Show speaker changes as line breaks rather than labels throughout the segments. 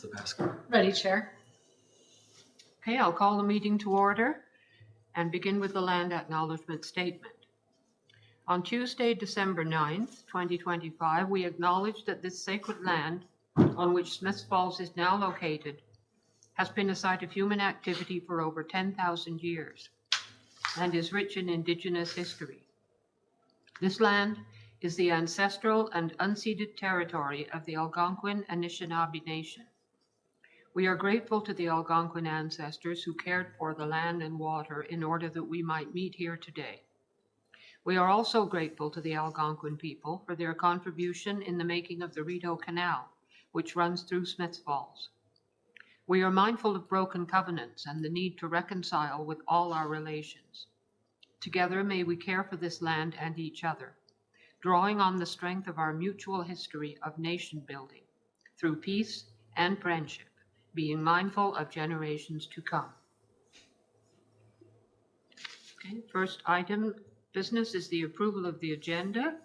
Councillor Baskin.
Ready, Chair.
Okay, I'll call the meeting to order and begin with the land acknowledgement statement. On Tuesday, December 9th, 2025, we acknowledge that this sacred land on which Smiths Falls is now located has been a site of human activity for over 10,000 years and is rich in Indigenous history. This land is the ancestral and unceded territory of the Algonquin Anishinaabe Nation. We are grateful to the Algonquin ancestors who cared for the land and water in order that we might meet here today. We are also grateful to the Algonquin people for their contribution in the making of the Rideau Canal, which runs through Smiths Falls. We are mindful of broken covenants and the need to reconcile with all our relations. Together, may we care for this land and each other, drawing on the strength of our mutual history of nation building through peace and friendship, being mindful of generations to come. Okay, first item business is the approval of the agenda.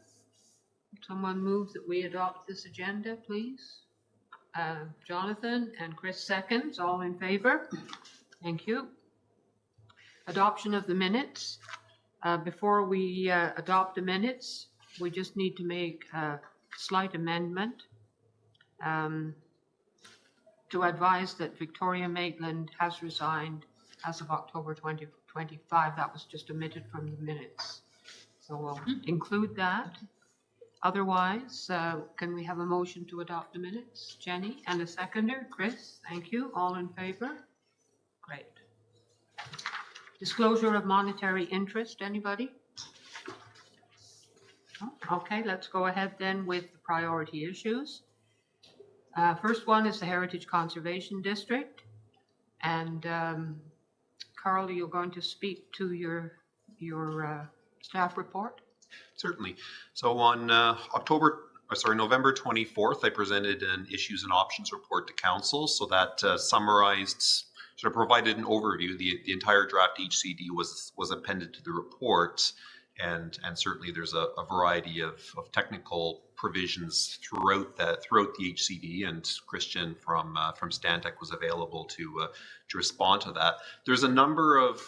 Someone move that we adopt this agenda, please. Jonathan and Chris seconds. All in favor? Thank you. Adoption of the minutes. Before we adopt the minutes, we just need to make a slight amendment to advise that Victoria Maitland has resigned as of October 2025. That was just omitted from the minutes. So we'll include that. Otherwise, can we have a motion to adopt the minutes? Jenny, and a seconder. Chris, thank you. All in favor? Great. Disclosure of monetary interest, anybody? Okay, let's go ahead then with the priority issues. First one is the Heritage Conservation District. And Carl, you're going to speak to your staff report?
Certainly. So on November 24th, I presented an issues and options report to council. So that summarized, sort of provided an overview. The entire draft HCD was appended to the report, and certainly there's a variety of technical provisions throughout the HCD, and Christian from Stantec was available to respond to that. There's a number of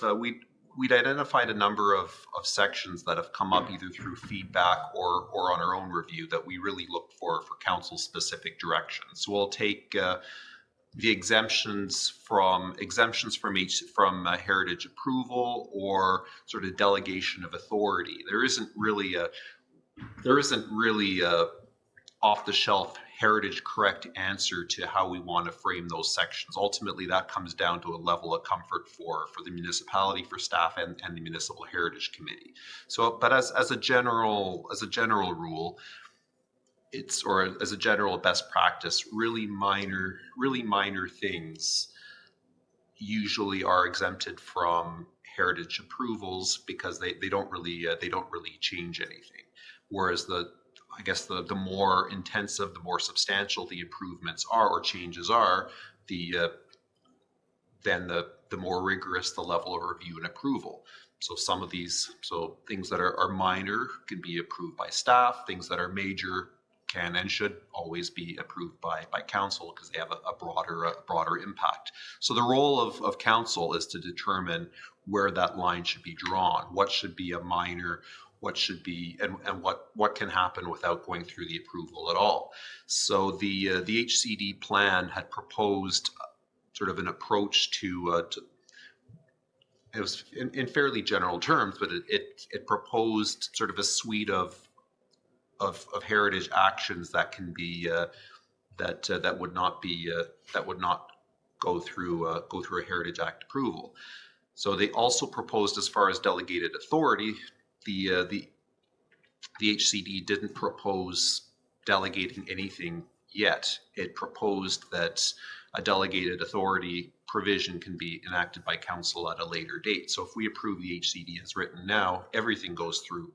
we'd identified a number of sections that have come up either through feedback or on our own review that we really looked for council specific directions. So we'll take the exemptions from heritage approval or sort of delegation of authority. There isn't really a off the shelf heritage correct answer to how we want to frame those sections. Ultimately, that comes down to a level of comfort for the municipality, for staff, and the municipal heritage committee. So, but as a general rule, as a general best practice, really minor things usually are exempted from heritage approvals because they don't really change anything. Whereas the more intensive, the more substantial the improvements are or changes are, then the more rigorous the level of review and approval. So some of these, things that are minor can be approved by staff. Things that are major can and should always be approved by council because they have a broader impact. So the role of council is to determine where that line should be drawn. What should be a minor, what should be, and what can happen without going through the approval at all. So the HCD plan had proposed sort of an approach to it was in fairly general terms, but it proposed sort of a suite of heritage actions that can be that would not go through a Heritage Act approval. So they also proposed, as far as delegated authority, the HCD didn't propose delegating anything yet. It proposed that a delegated authority provision can be enacted by council at a later date. So if we approve the HCD as written now, everything goes through.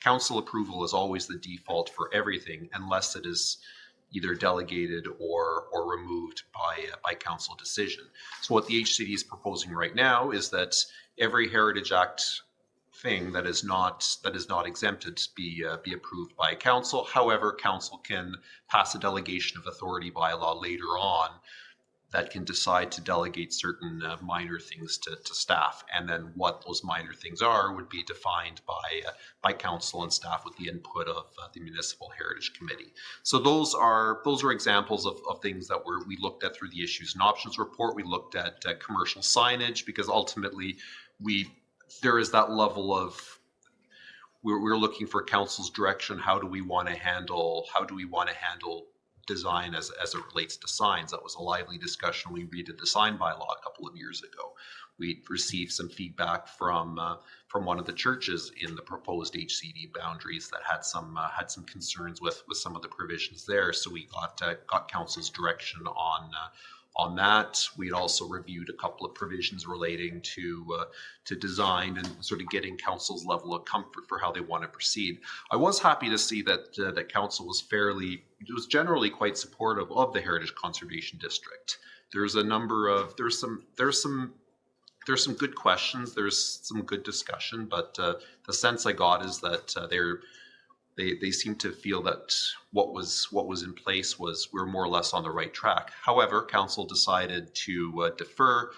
Council approval is always the default for everything unless it is either delegated or removed by council decision. So what the HCD is proposing right now is that every Heritage Act thing that is not exempted be approved by council. However, council can pass a delegation of authority bylaw later on that can decide to delegate certain minor things to staff. And then what those minor things are would be defined by council and staff with the input of the Municipal Heritage Committee. So those are examples of things that we looked at through the issues and options report. We looked at commercial signage, because ultimately there is that level of, we're looking for council's direction. How do we want to handle design as it relates to signs? That was a lively discussion. We redid the sign bylaw a couple of years ago. We received some feedback from one of the churches in the proposed HCD boundaries that had some concerns with some of the provisions there. So we got council's direction on that. We'd also reviewed a couple of provisions relating to design and sort of getting council's level of comfort for how they want to proceed. I was happy to see that council was generally quite supportive of the Heritage Conservation District. There's some good questions. There's some good discussion, but the sense I got is that they seem to feel that what was in place we're more or less on the right track. However, council decided to defer,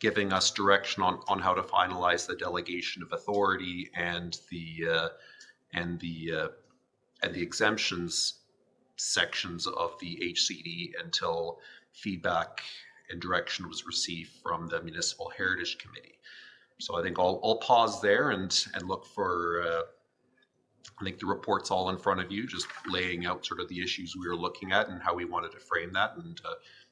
giving us direction on how to finalize the delegation of authority and the exemptions sections of the HCD until feedback and direction was received from the Municipal Heritage Committee. So I think I'll pause there and look for, I think the report's all in front of you, just laying out sort of the issues we were looking at and how we wanted to frame that. And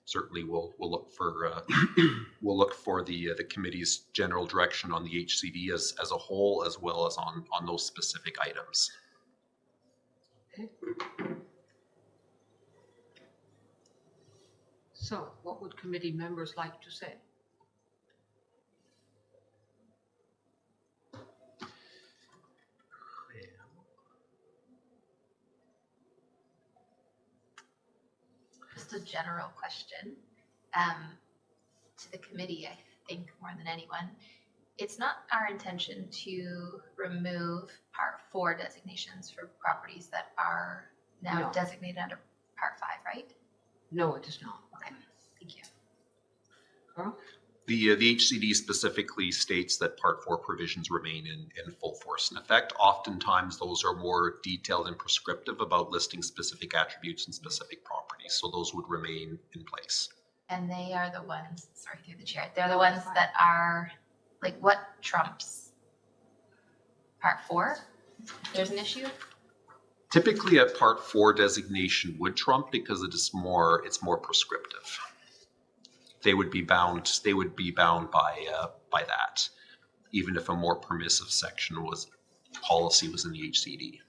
certainly we'll look for the committee's general direction on the HCD as a whole, as well as on those specific items.
Okay. So what would committee members like to say?
Just a general question to the committee, I think, more than anyone. It's not our intention to remove Part 4 designations for properties that are now
No.
designated under Part 5, right?
No, it is not.
Okay, thank you.
Carl?
The HCD specifically states that Part 4 provisions remain in full force and effect. Oftentimes, those are more detailed and prescriptive about listing specific attributes and specific properties, so those would remain in place.
And they are the ones, sorry, through the chair, they're the ones that are, like, what trumps Part 4? There's an issue?
Typically, a Part 4 designation would trump because it's more prescriptive. They would be bound by that, even if a more permissive policy was in the HCD.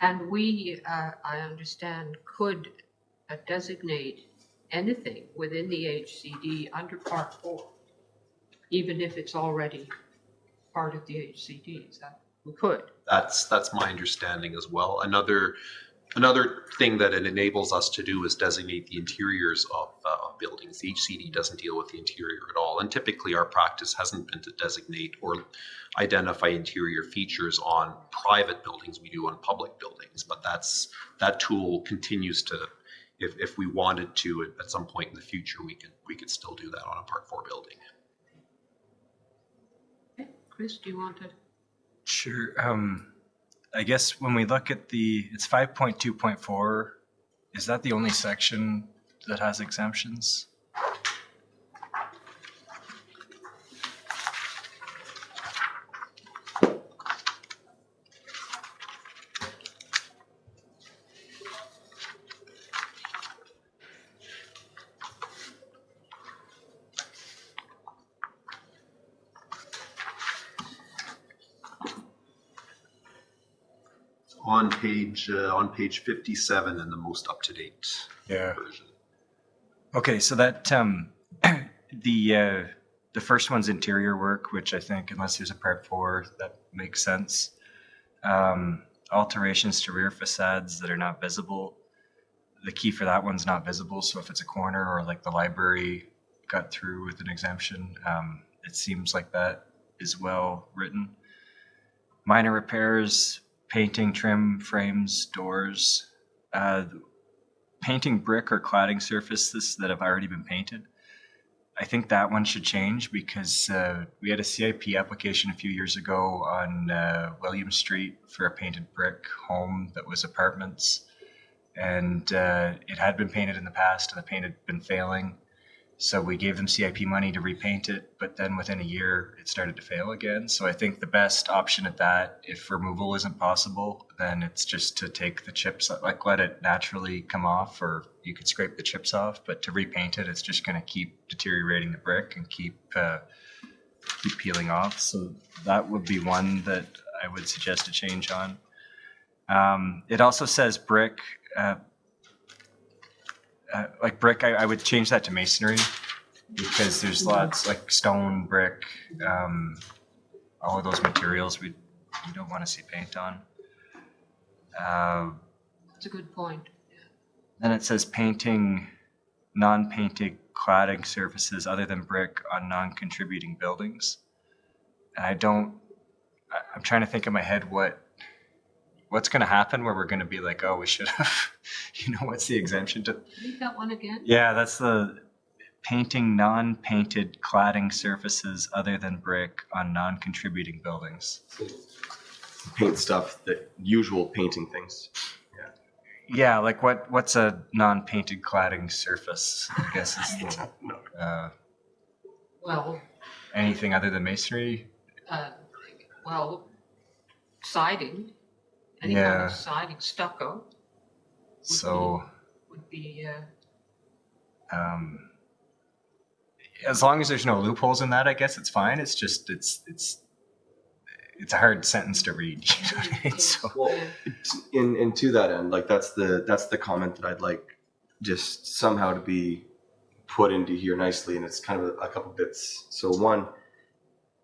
And we, I understand, could designate anything within the HCD under Part 4, even if it's already part of the HCD. Is that we could?
That's my understanding as well. Another thing that it enables us to do is designate the interiors of buildings. The HCD doesn't deal with the interior at all, and typically our practice hasn't been to designate or identify interior features on private buildings. We do on public buildings, but that tool continues to, if we wanted to at some point in the future, we could still do that on a Part 4 building.
Okay. Chris, do you want to?
Sure. I guess when we look at it's 5.2.4, is that the only section that has exemptions?
On page 57 in the most up-to-date version.
Okay, so that the first one's interior work, which I think, unless there's a Part 4, that makes sense. Alterations to rear facades that are not visible. The key for that one's not visible, so if it's a corner or like the library got through with an exemption, it seems like that is well written. Minor repairs, painting, trim, frames, doors. painting brick or cladding surfaces that have already been painted, I think that one should change because we had a CIP application a few years ago on William Street for a painted brick home that was apartments. And it had been painted in the past and the paint had been failing. So we gave them CIP money to repaint it, but then within a year it started to fail again. So I think the best option at that, if removal isn't possible, then it's just to take the chips, like let it naturally come off, or you could scrape the chips off, but to repaint it, it's just going to keep deteriorating the brick and keep peeling off. So that would be one that I would suggest a change on. It also says brick, like brick, I would change that to masonry because there's lots like stone, brick, all of those materials we don't want to see paint on.
That's a good point.
Then it says painting non-painted cladding surfaces other than brick on non-contributing buildings. And I'm trying to think in my head what's going to happen where we're going to be like, oh, we should have, what's the exemption to?
Read that one again.
Yeah, that's the painting non-painted cladding surfaces other than brick on non-contributing buildings.
Paint stuff, the usual painting things.
Yeah, like what's a non-painted cladding surface? I guess is
Well,
anything other than masonry.
Siding. Any kind of siding, stucco. Would be
as long as there's no loopholes in that, I guess it's fine. It's just it's a hard sentence to read. You know what I mean? So,
Well, in to that end, like that's the comment that I'd like just somehow to be put into here nicely, and it's kind of a couple bits. So one,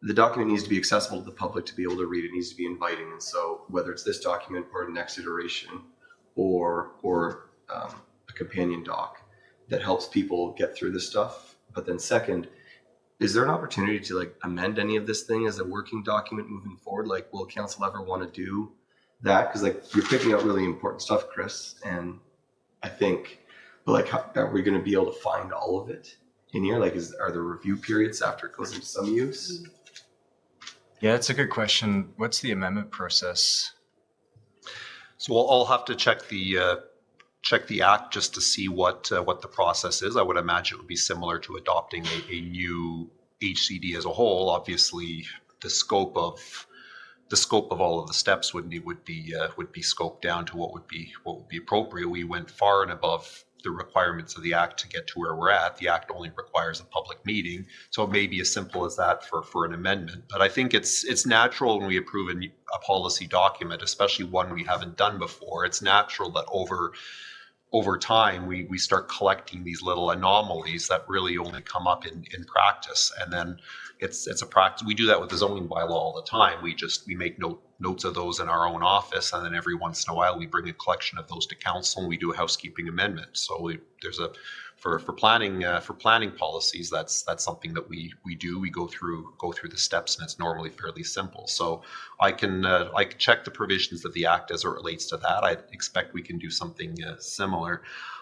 the document needs to be accessible to the public to be able to read. It needs to be inviting, and so whether it's this document or the next iteration, or a companion doc that helps people get through this stuff. But then second, is there an opportunity to like amend any of this thing as a working document moving forward? Like, will council ever want to do that? Because like you're picking out really important stuff, Chris, and I think, but like, how are we going to be able to find all of it in here? Like, are there review periods after it goes into some use?
yeah, that's a good question. What's the amendment process?
So I'll have to check the act just to see what the process is. I would imagine it would be similar to adopting a new HCD as a whole. Obviously, the scope of all of the steps would be scoped down to what would be appropriate. We went far and above the requirements of the act to get to where we're at. The act only requires a public meeting, so it may be as simple as that for an amendment. But I think it's natural when we approve a policy document, especially one we haven't done before. It's natural that over time we start collecting these little anomalies that really only come up in practice, and then it's a practice. We do that with the zoning bylaw all the time. We make notes of those in our own office, and then every once in a while we bring a collection of those to council and we do a housekeeping amendment. So for planning policies, that's something that we do. We go through the steps, and it's normally fairly simple. So I can check the provisions of the act as it relates to that. I expect we can do something similar.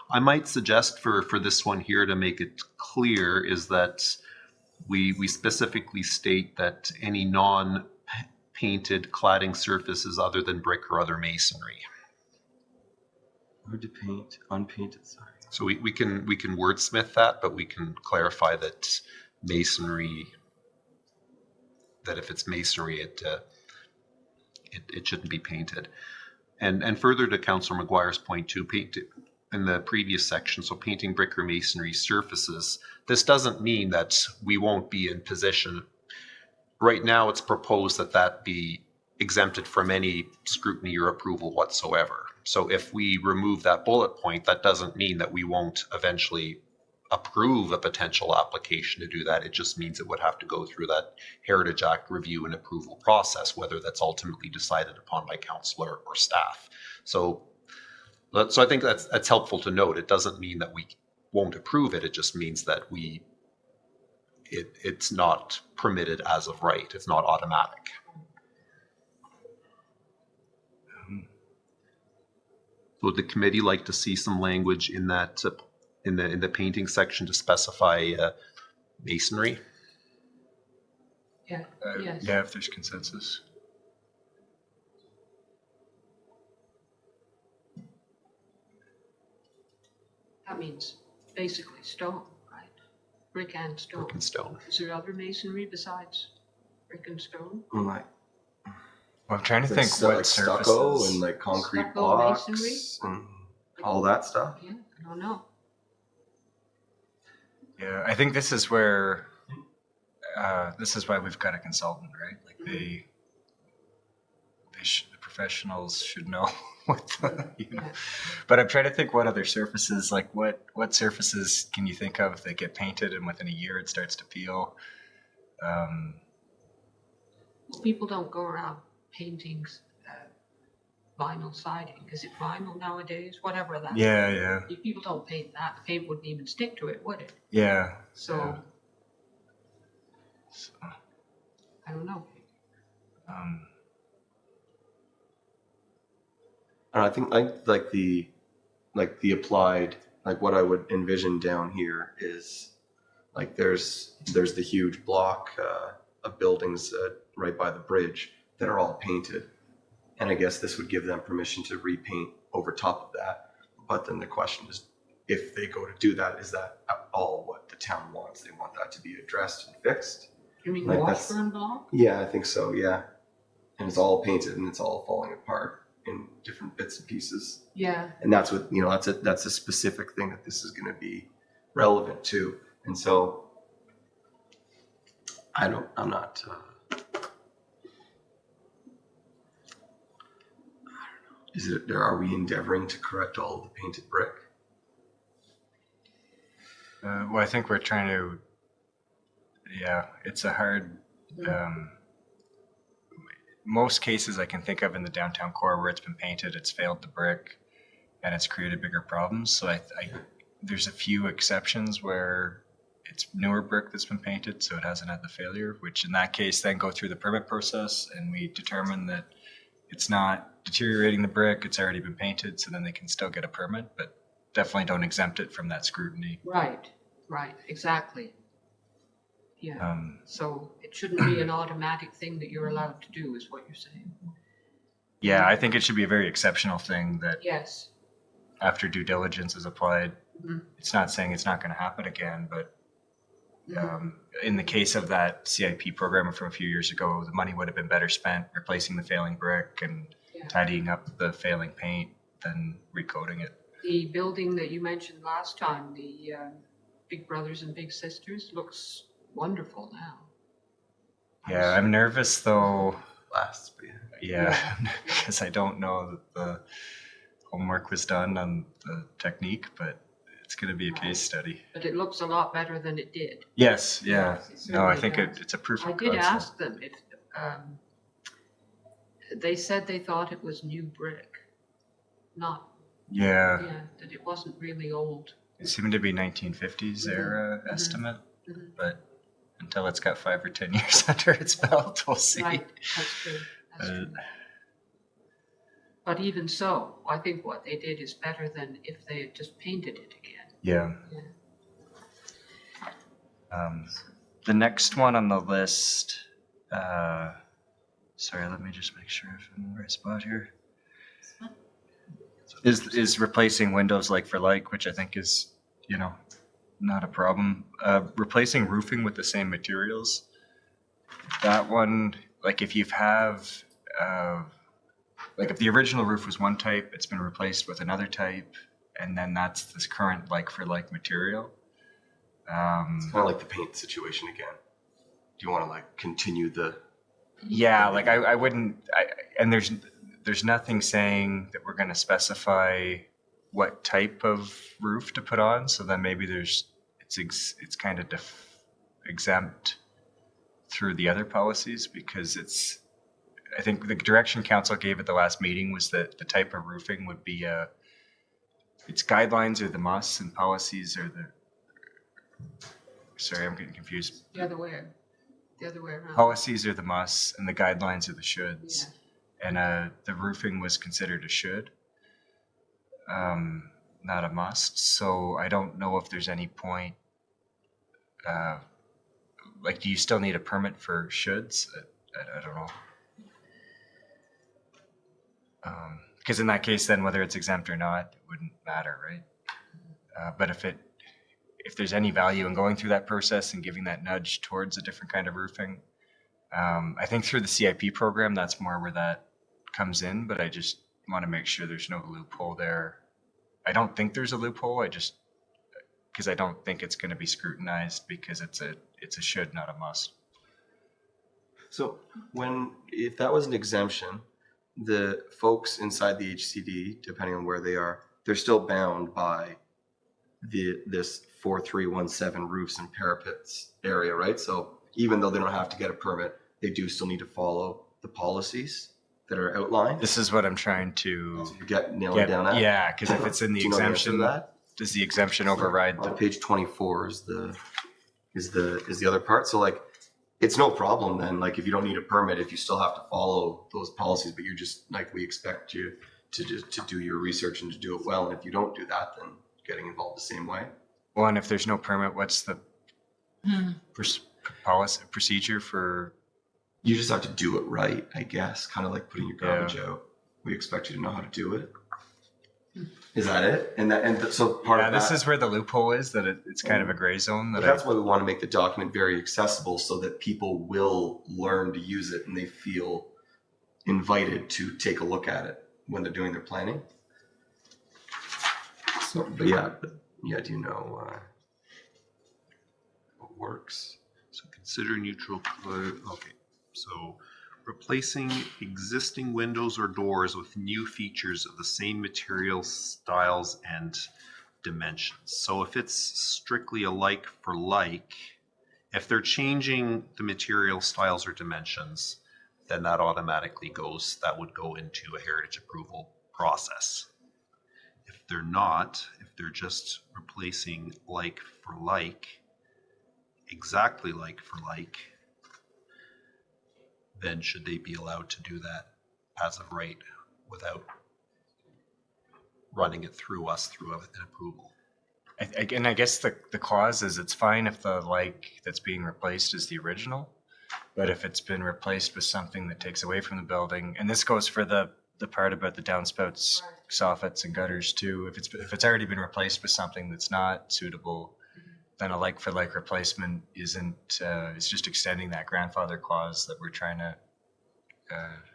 I might suggest for this one here, to make it clear, is that we specifically state that any non-painted cladding surfaces other than brick or other masonry.
Hard to paint, unpainted, sorry.
So we can wordsmith that, but we can clarify that masonry, that if it's masonry, it shouldn't be painted. And further to Councillor McGuire's point too, in the previous section, so painting brick or masonry surfaces, this doesn't mean that we won't be in position. Right now, it's proposed that be exempted from any scrutiny or approval whatsoever. So if we remove that bullet point, that doesn't mean that we won't eventually approve a potential application to do that. It just means it would have to go through that Heritage Act review and approval process, whether that's ultimately decided upon by council or staff. So I think that's helpful to note. It doesn't mean that we won't approve it. It just means that it's not permitted as of right. It's not automatic. Would the committee like to see some language in that, in the painting section to specify masonry?
Yeah, yes.
Yeah, if there's consensus.
That means basically stone, right? Brick and stone.
Brick and stone.
Is there other masonry besides brick and stone?
Like,
Well, I'm trying to think
so,
what
like
surfaces.
stucco and like concrete
Stucco
blocks
masonry?
and all that stuff.
Yeah, I don't know.
Yeah, I think this is where, this is why we've got a consultant, right? Like the professionals should know what the,
Yeah.
But I'm trying to think what other surfaces, like what surfaces can you think of that get painted and within a year it starts to peel?
People don't go around painting vinyl siding. Is it vinyl nowadays? Whatever that.
Yeah.
If people don't paint that, the paint wouldn't even stick to it, would it?
Yeah.
So,
Yeah. So,
I don't know.
And I think like the applied, like what I would envision down here is like there's the huge block of buildings right by the bridge that are all painted, and I guess this would give them permission to repaint over top of that. But then the question is, if they go to do that, is that at all what the town wants? They want that to be addressed and fixed.
You mean
Like that's-
Washburn block?
Yeah, I think so. Yeah, and it's all painted and it's all falling apart in different bits and pieces.
Yeah.
And that's what, that's a specific thing that this is going to be relevant to. And so I'm not, I don't know. Are we endeavoring to correct all of the painted brick?
Well, I think we're trying to, yeah, it's a hard, most cases I can think of in the downtown core where it's been painted, it's failed the brick and it's created bigger problems. So there's a few exceptions where it's newer brick that's been painted, so it hasn't had the failure, which in that case then go through the permit process and we determine that it's not deteriorating the brick, it's already been painted, so then they can still get a permit, but definitely don't exempt it from that scrutiny.
Right, exactly. Yeah, so it shouldn't be an automatic thing that you're allowed to do, is what you're saying.
Yeah, I think it should be a very exceptional thing that
Yes.
after due diligence is applied,
Mhm.
it's not saying it's not going to happen again, but in the case of that CIP program from a few years ago, the money would have been better spent replacing the failing brick and tidying up the failing paint than recoating it.
The building that you mentioned last time, the Big Brothers and Big Sisters, looks wonderful now.
Yeah, I'm nervous though.
Lasts, but
Yeah, because I don't know that the homework was done on the technique, but it's going to be a case study.
But it looks a lot better than it did.
Yes, yeah.
Yes, it
No, I
certainly
think
does.
it's a proof
I
of
did
concept.
ask them if they said they thought it was new brick, not
Yeah,
that it wasn't really old.
it seemed to be 1950s era estimate, but until it's got 5 or 10 years under its belt, we'll see.
Right, that's true. That's true. But even so, I think what they did is better than if they had just painted it again.
Yeah. The next one on the list, sorry, let me just make sure if I'm in the right spot here. Is replacing windows like for like, which I think is, not a problem. Replacing roofing with the same materials. That one, like if you have, like if the original roof was one type, it's been replaced with another type, and then that's this current like for like material.
it's kind of like the paint situation again. Do you want to like continue the?
Yeah, like I wouldn't, and there's nothing saying that we're going to specify what type of roof to put on. So then maybe it's kind of exempt through the other policies, because I think the direction council gave at the last meeting was that the type of roofing would be its guidelines are the musts and policies are sorry, I'm getting confused.
The other way around.
Policies are the musts and the guidelines are the shoulds.
Yeah.
And the roofing was considered a should. not a must. So I don't know if there's any point. Like, do you still need a permit for shoulds? I don't know. Because in that case, then whether it's exempt or not, it wouldn't matter, right? But if there's any value in going through that process and giving that nudge towards a different kind of roofing, I think through the CIP program, that's more where that comes in. But I just want to make sure there's no loophole there. I don't think there's a loophole. Because I don't think it's going to be scrutinized because it's a should, not a must.
So if that was an exemption, the folks inside the HCD, depending on where they are, they're still bound by this 4317 roofs and parapets area, right? So even though they don't have to get a permit, they do still need to follow the policies that are outlined.
This is what I'm trying to
Nailing down at.
Yeah, because if it's in the
Do you know the answer to
exemption,
that?
does the exemption override
On
the?
page 24 is the other part. So like, it's no problem then. Like, if you don't need a permit, if you still have to follow those policies, but you're just like, we expect you to do your research and to do it well. And if you don't do that, then getting involved the same way.
Well, and if there's no permit, what's the policy procedure for?
You just have to do it right, I guess. Kind of like putting your garbage out. We expect you to know how to do it. Is that it? So part of that.
This is where the loophole is, that it's kind of a gray zone.
That's why we want to make the document very accessible so that people will learn to use it and they feel invited to take a look at it when they're doing their planning. So, but yeah, do you know what works?
So consider neutral color. Okay, so replacing existing windows or doors with new features of the same materials, styles, and dimensions. So if it's strictly a like for like, if they're changing the material, styles, or dimensions, then that automatically that would go into a heritage approval process. If they're not, if they're just replacing like for like, exactly like for like, then should they be allowed to do that as of right without running it through us through an approval?
And I guess the clause is it's fine if the like that's being replaced is the original, but if it's been replaced with something that takes away from the building, and this goes for the part about the downspouts, soffits, and gutters too. If it's already been replaced with something that's not suitable, then a like for like replacement isn't. It's just extending that grandfather clause that we're trying to.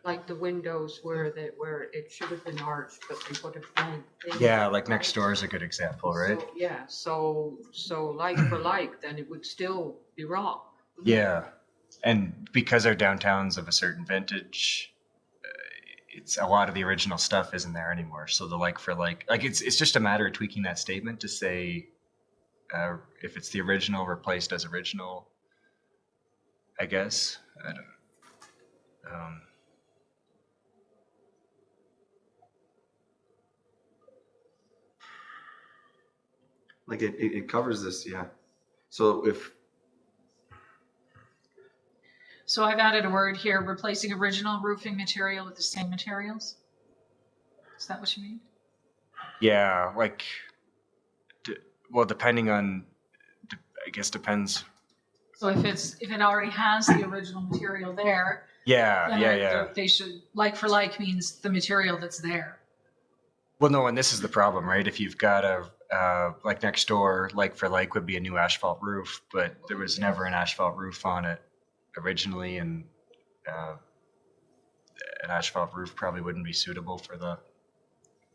Like the windows where it should have been arched, but they put a flag thing.
Yeah, like next door is a good example, right?
So like for like, then it would still be wrong.
Yeah, and because our downtown's of a certain vintage, it's a lot of the original stuff isn't there anymore. So the like for like it's just a matter of tweaking that statement to say if it's the original replaced as original. I guess I don't.
Like it covers this, yeah. So
So I've added a word here, replacing original roofing material with the same materials. Is that what you mean?
Yeah, like, well, depending on, I guess depends.
So if it already has the original material there,
Yeah.
they should, like for like means the material that's there.
Well, no, and this is the problem, right? If you've got like next door, like for like would be a new asphalt roof, but there was never an asphalt roof on it originally, and an asphalt roof probably wouldn't be suitable for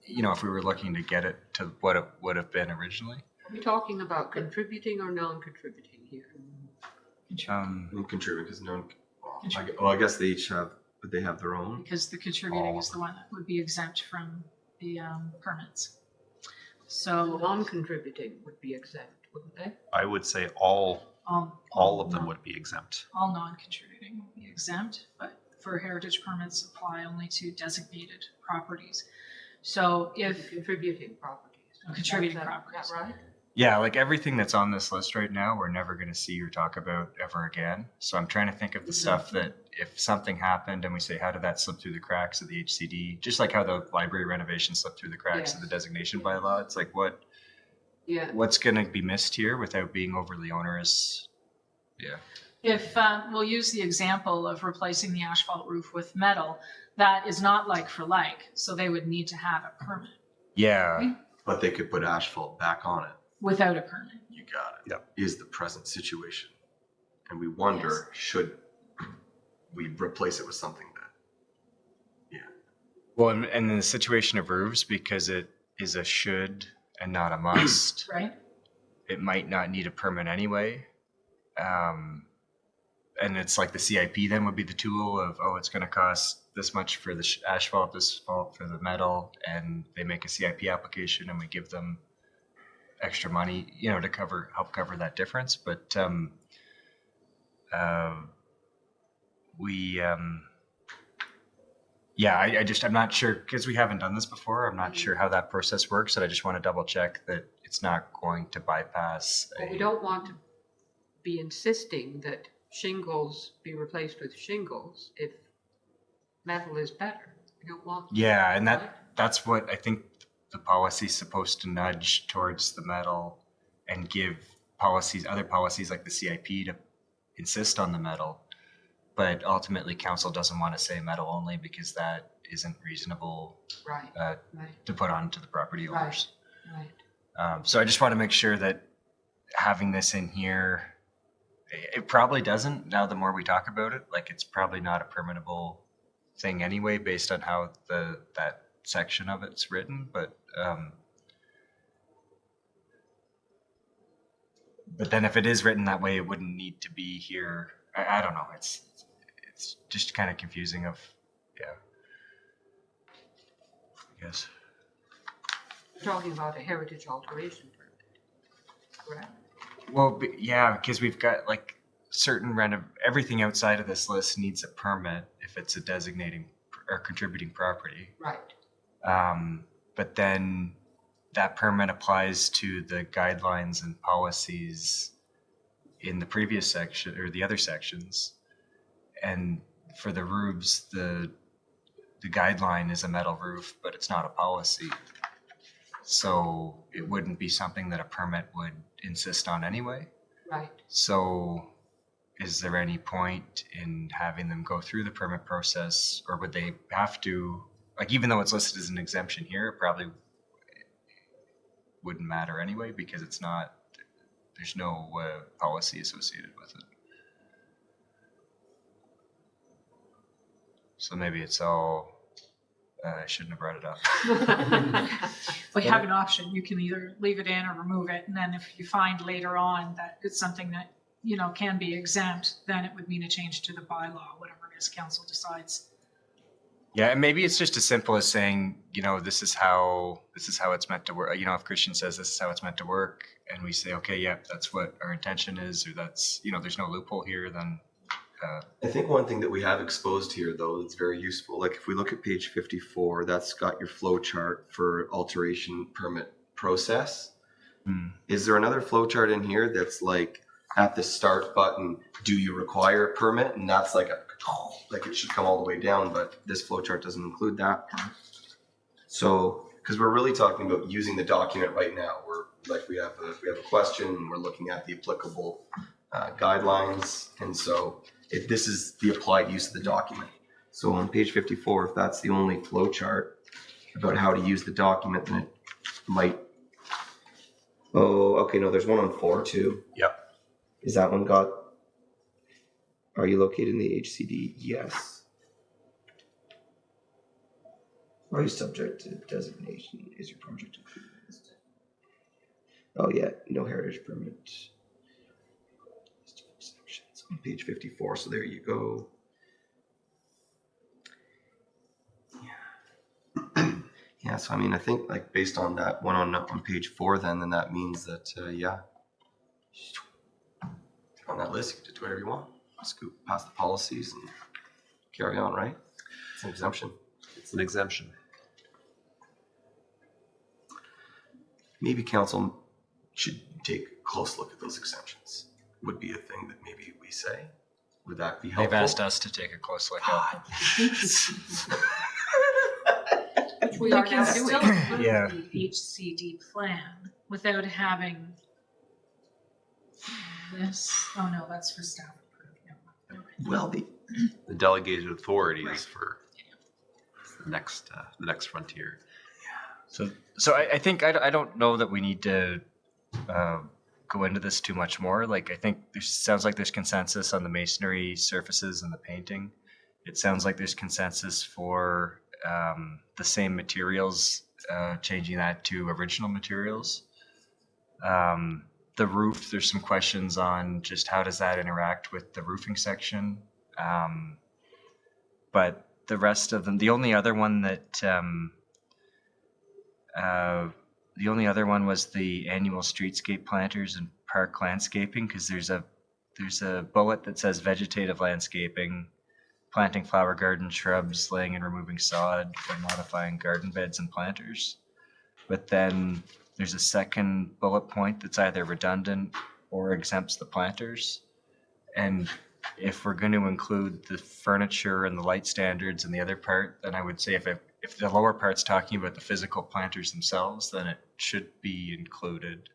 if we were looking to get it to what it would have been originally.
Are we talking about contributing or non-contributing here?
contribute because I guess they each have, but they have their own.
Because the contributing is the one that would be exempt from the permits. So
Non-contributing would be exempt, wouldn't they?
I would say all of them would be exempt.
all non-contributing will be exempt, but for heritage permits apply only to designated properties. So if
Contributing properties.
Contributing
Is that
properties.
right?
Yeah, like everything that's on this list right now, we're never going to see or talk about ever again. So I'm trying to think of the stuff that if something happened and we say, how did that slip through the cracks of the HCD? Just like how the library renovation slipped through the cracks of the designation bylaw. It's like, what's going to be missed here without being overly onerous? Yeah.
If we'll use the example of replacing the asphalt roof with metal, that is not like for like, so they would need to have a permit.
Yeah.
But they could put asphalt back on it.
Without a permit.
You got it.
Yep.
Is the present situation. And we wonder, should we replace it with something that,
Well, and in the situation of roofs, because it is a should and not a must,
Right?
it might not need a permit anyway. And it's like the CIP then would be the tool of, oh, it's going to cost this much for the asphalt, this for the metal, and they make a CIP application and we give them extra money, to help cover that difference. But I'm not sure, because we haven't done this before. I'm not sure how that process works, and I just want to double check that it's not going to bypass.
Well, we don't want to be insisting that shingles be replaced with shingles if metal is better. We don't want.
Yeah, and that's what I think the policy is supposed to nudge towards the metal and give other policies like the CIP to insist on the metal. But ultimately, council doesn't want to say metal only because that isn't reasonable
Right.
to put onto the property owners.
Right.
So I just want to make sure that having this in here, it probably doesn't. Now, the more we talk about it, like it's probably not a permittable thing anyway, based on how that section of it's written. But then if it is written that way, it wouldn't need to be here. I don't know. It's just kind of confusing. I guess.
We're talking about a heritage alteration permit, correct?
Well, because we've got like certain everything outside of this list needs a permit if it's a designating or contributing property.
Right.
But then that permit applies to the guidelines and policies in the previous section or the other sections. And for the roofs, the guideline is a metal roof, but it's not a policy. So it wouldn't be something that a permit would insist on anyway.
Right.
So is there any point in having them go through the permit process, or would they have to, like, even though it's listed as an exemption here, it probably wouldn't matter anyway because there's no policy associated with it. So maybe it's all, I shouldn't have brought it up.
We have an option. You can either leave it in or remove it. And then if you find later on that it's something that, can be exempt, then it would mean a change to the bylaw, whatever it is council decides.
Yeah, and maybe it's just as simple as saying, this is how it's meant to work. If Christian says this is how it's meant to work, and we say, okay, yeah, that's what our intention is, or that's, there's no loophole here, then.
I think one thing that we have exposed here, though, that's very useful, like if we look at page 54, that's got your flow chart for alteration permit process. Is there another flow chart in here that's like at the start button, do you require a permit? And that's like it should come all the way down, but this flow chart doesn't include that. So, because we're really talking about using the document right now, we have a question and we're looking at the applicable guidelines, and so this is the applied use of the document. So on page 54, if that's the only flow chart about how to use the document, then it might. Oh, okay, no, there's one on 4 too.
Yep.
Is that one got? Are you located in the HCD? Yes. Are you subject to designation? Is your project approved? Oh yeah, no heritage permit. On page 54, so there you go. Yeah, so I think like based on that one on page 4, then that means that on that list you can do whatever you want. Scoop past the policies and carry on, right? It's an exemption.
It's an exemption.
Maybe council should take a close look at those exemptions. Would be a thing that maybe we say. Would that be helpful?
They've asked us to take a close look at
Which we
We
are
can
now
still
doing.
approve
Yeah.
the HCD plan without having this. Oh no, that's for staff approved. No.
Well,
The delegated authority is for the next frontier.
So I think I don't know that we need to go into this too much more. Like I think there sounds like there's consensus on the masonry surfaces and the painting. It sounds like there's consensus for the same materials, changing that to original materials. The roof, there's some questions on just how does that interact with the roofing section. But the rest of them, the only other one was the annual streetscape planters and park landscaping, because there's a bullet that says vegetative landscaping, planting flower garden shrubs, laying and removing sod, or modifying garden beds and planters. But then there's a second bullet point that's either redundant or exempts the planters. And if we're going to include the furniture and the light standards and the other part, then I would say if the lower part's talking about the physical planters themselves, then it should be included.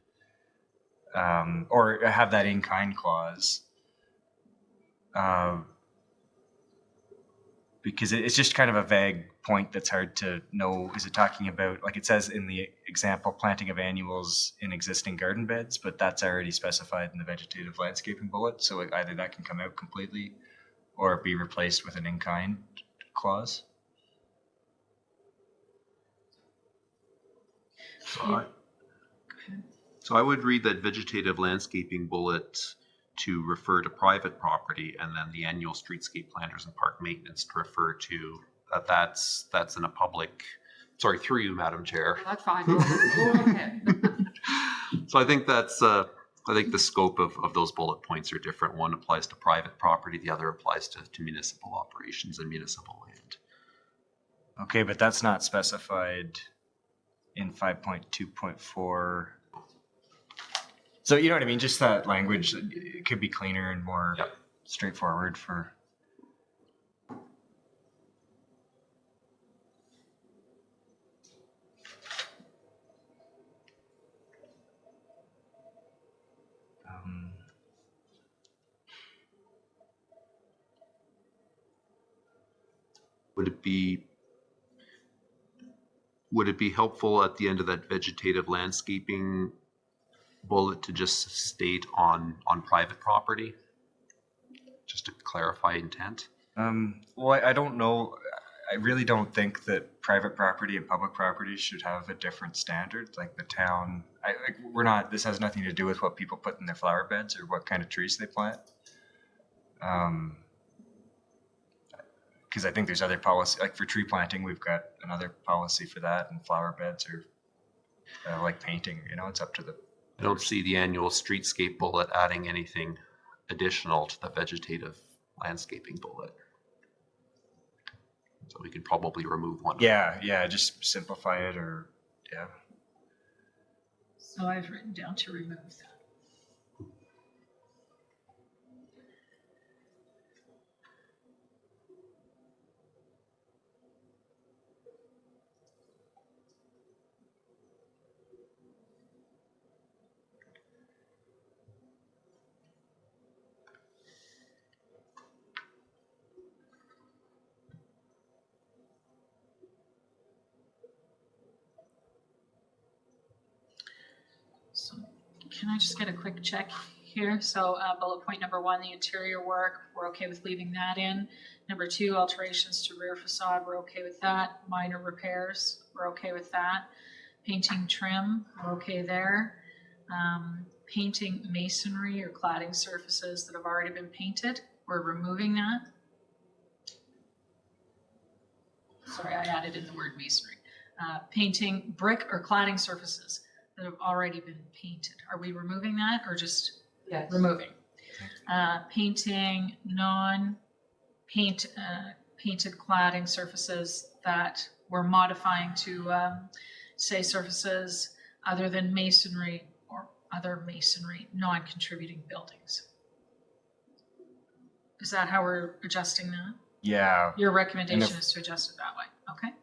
Or have that in-kind clause. Because it's just kind of a vague point that's hard to know. Is it talking about, like it says in the example, planting of annuals in existing garden beds, but that's already specified in the vegetative landscaping bullet. So either that can come out completely or be replaced with an in-kind clause.
So I would read that vegetative landscaping bullet to refer to private property, and then the annual streetscape planters and park maintenance to refer to that's in a public. Sorry, through you, Madam Chair.
That's fine. Go ahead.
So I think I think the scope of those bullet points are different. One applies to private property, the other applies to municipal operations and municipal land.
Okay, but that's not specified in 5.2.4. So you know what I mean? Just that language, it could be cleaner and more
Yep.
straightforward for.
Would it be helpful at the end of that vegetative landscaping bullet to just state on private property? Just to clarify intent?
Well, I don't know. I really don't think that private property and public property should have a different standard. Like the town, this has nothing to do with what people put in their flower beds or what kind of trees they plant. Because I think there's other policy, like for tree planting, we've got another policy for that, and flower beds are like painting, it's up to the.
I don't see the annual streetscape bullet adding anything additional to the vegetative landscaping bullet. So we could probably remove one.
Yeah, just simplify it yeah.
So I've written down to remove that. So can I just get a quick check here? So bullet point number 1, the interior work, we're okay with leaving that in. Number 2, alterations to rear facade, we're okay with that. Minor repairs, we're okay with that. Painting trim, we're okay there. Painting masonry or cladding surfaces that have already been painted, we're removing that. Sorry, I added in the word masonry. Painting brick or cladding surfaces that have already been painted. Are we removing that or just
Yes.
removing? Painting painted cladding surfaces that we're modifying to say surfaces other than masonry other masonry, non-contributing buildings. Is that how we're adjusting that?
Yeah,
Your recommendation
if-
is to adjust it that way, okay?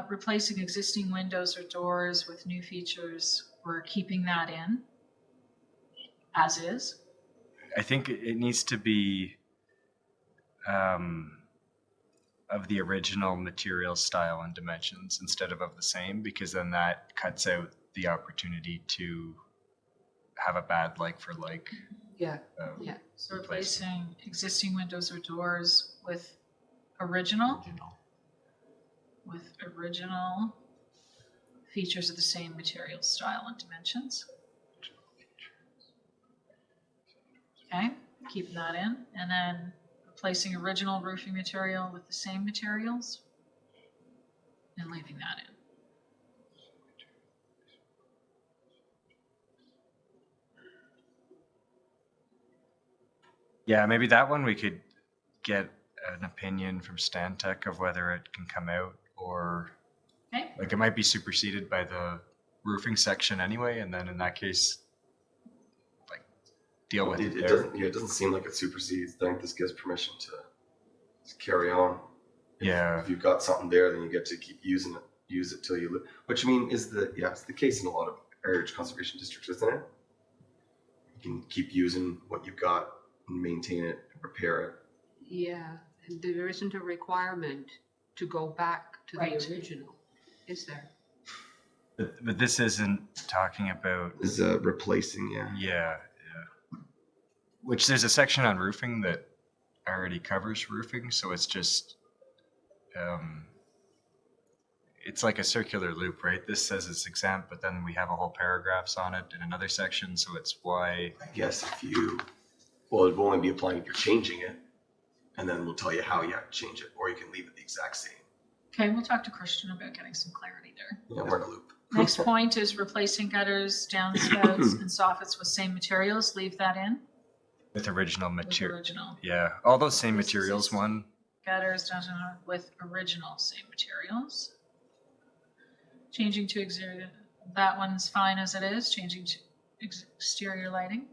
Replacing existing windows or doors with new features, we're keeping that in as is.
I think it needs to be of the original material, style, and dimensions instead of the same, because then that cuts out the opportunity to have a bad like for like.
Yeah,
um,
yeah.
So replacing existing windows or doors with original features of the same material, style, and dimensions. Okay, keeping that in. And then replacing original roofing material with the same materials and leaving that in.
Yeah, maybe that one we could get an opinion from Stantec of whether it can come out, or
Okay.
like it might be superseded by the roofing section anyway, and then in that case, like deal with it
It
there.
doesn't. Yeah, it doesn't seem like it supersedes. I think this gives permission to carry on.
Yeah.
If you've got something there, then you get to keep using it. Use it till you live. Which I mean is it's the case in a lot of heritage conservation districts, isn't it? You can keep using what you've got and maintain it, and repair it.
Yeah, and there isn't a requirement to go back to
Right.
the original, is there?
But this isn't talking about
Is replacing, yeah.
yeah. Which there's a section on roofing that already covers roofing, so it's just it's like a circular loop, right? This says it's exempt, but then we have a whole paragraphs on it in another section, so it's why.
I guess well, it will only be applying if you're changing it, and then we'll tell you how you have to change it, or you can leave it the exact same.
Okay, we'll talk to Christian about getting some clarity there.
Yeah, we're in a loop.
Next point is replacing gutters, downspouts, and soffits with same materials. Leave that in
With original
with
material.
original.
Yeah, all those same
This is
materials
just-
one.
Gutters, with original same materials. Changing to exterior, that one's fine as it is. Changing to exterior lighting on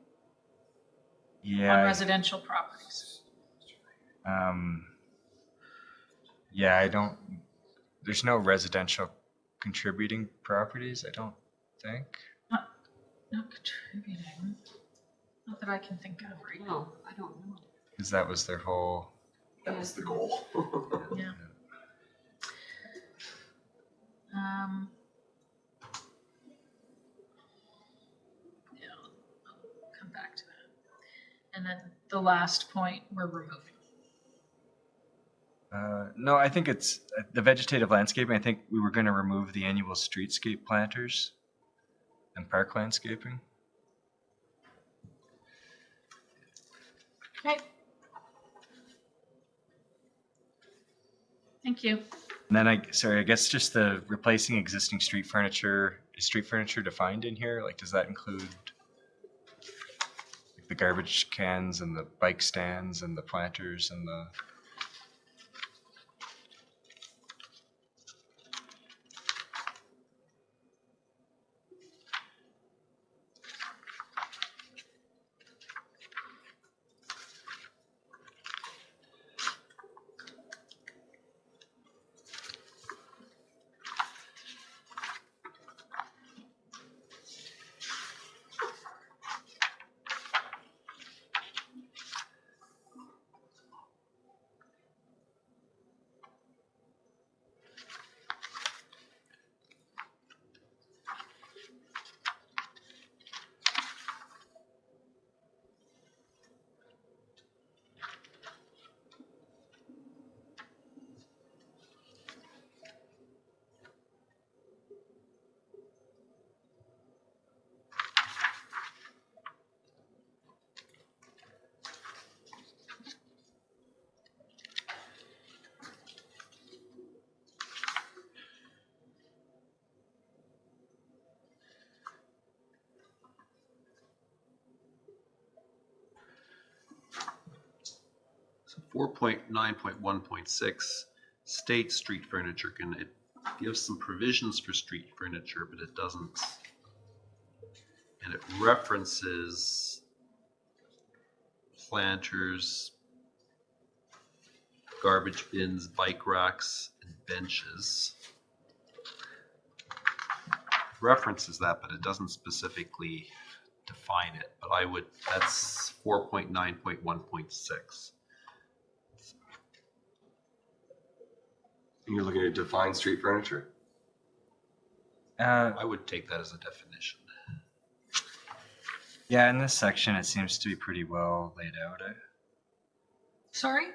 Yeah.
residential properties.
Yeah, I don't. There's no residential contributing properties, I don't think.
Not contributing. Not that I can think of right now.
No, I don't know.
Because that was their whole.
That was the goal.
Yeah. Yeah, I'll come back to that. And then the last point we're removing.
No, I think it's the vegetative landscaping. I think we were going to remove the annual streetscape planters and park landscaping.
Okay. Thank you.
And then I guess just the replacing existing street furniture. Is street furniture defined in here? Like, does that include like the garbage cans and the bike stands and the planters and the?
So 4.9.1.6 states street furniture it gives some provisions for street furniture, but it doesn't And it references planters, garbage bins, bike racks, and benches. References that, but it doesn't specifically define it. But I would, that's 4.9.1.6.
You're looking at define street furniture?
I would take that as a definition.
Yeah, in this section, it seems to be pretty well laid out.
Sorry?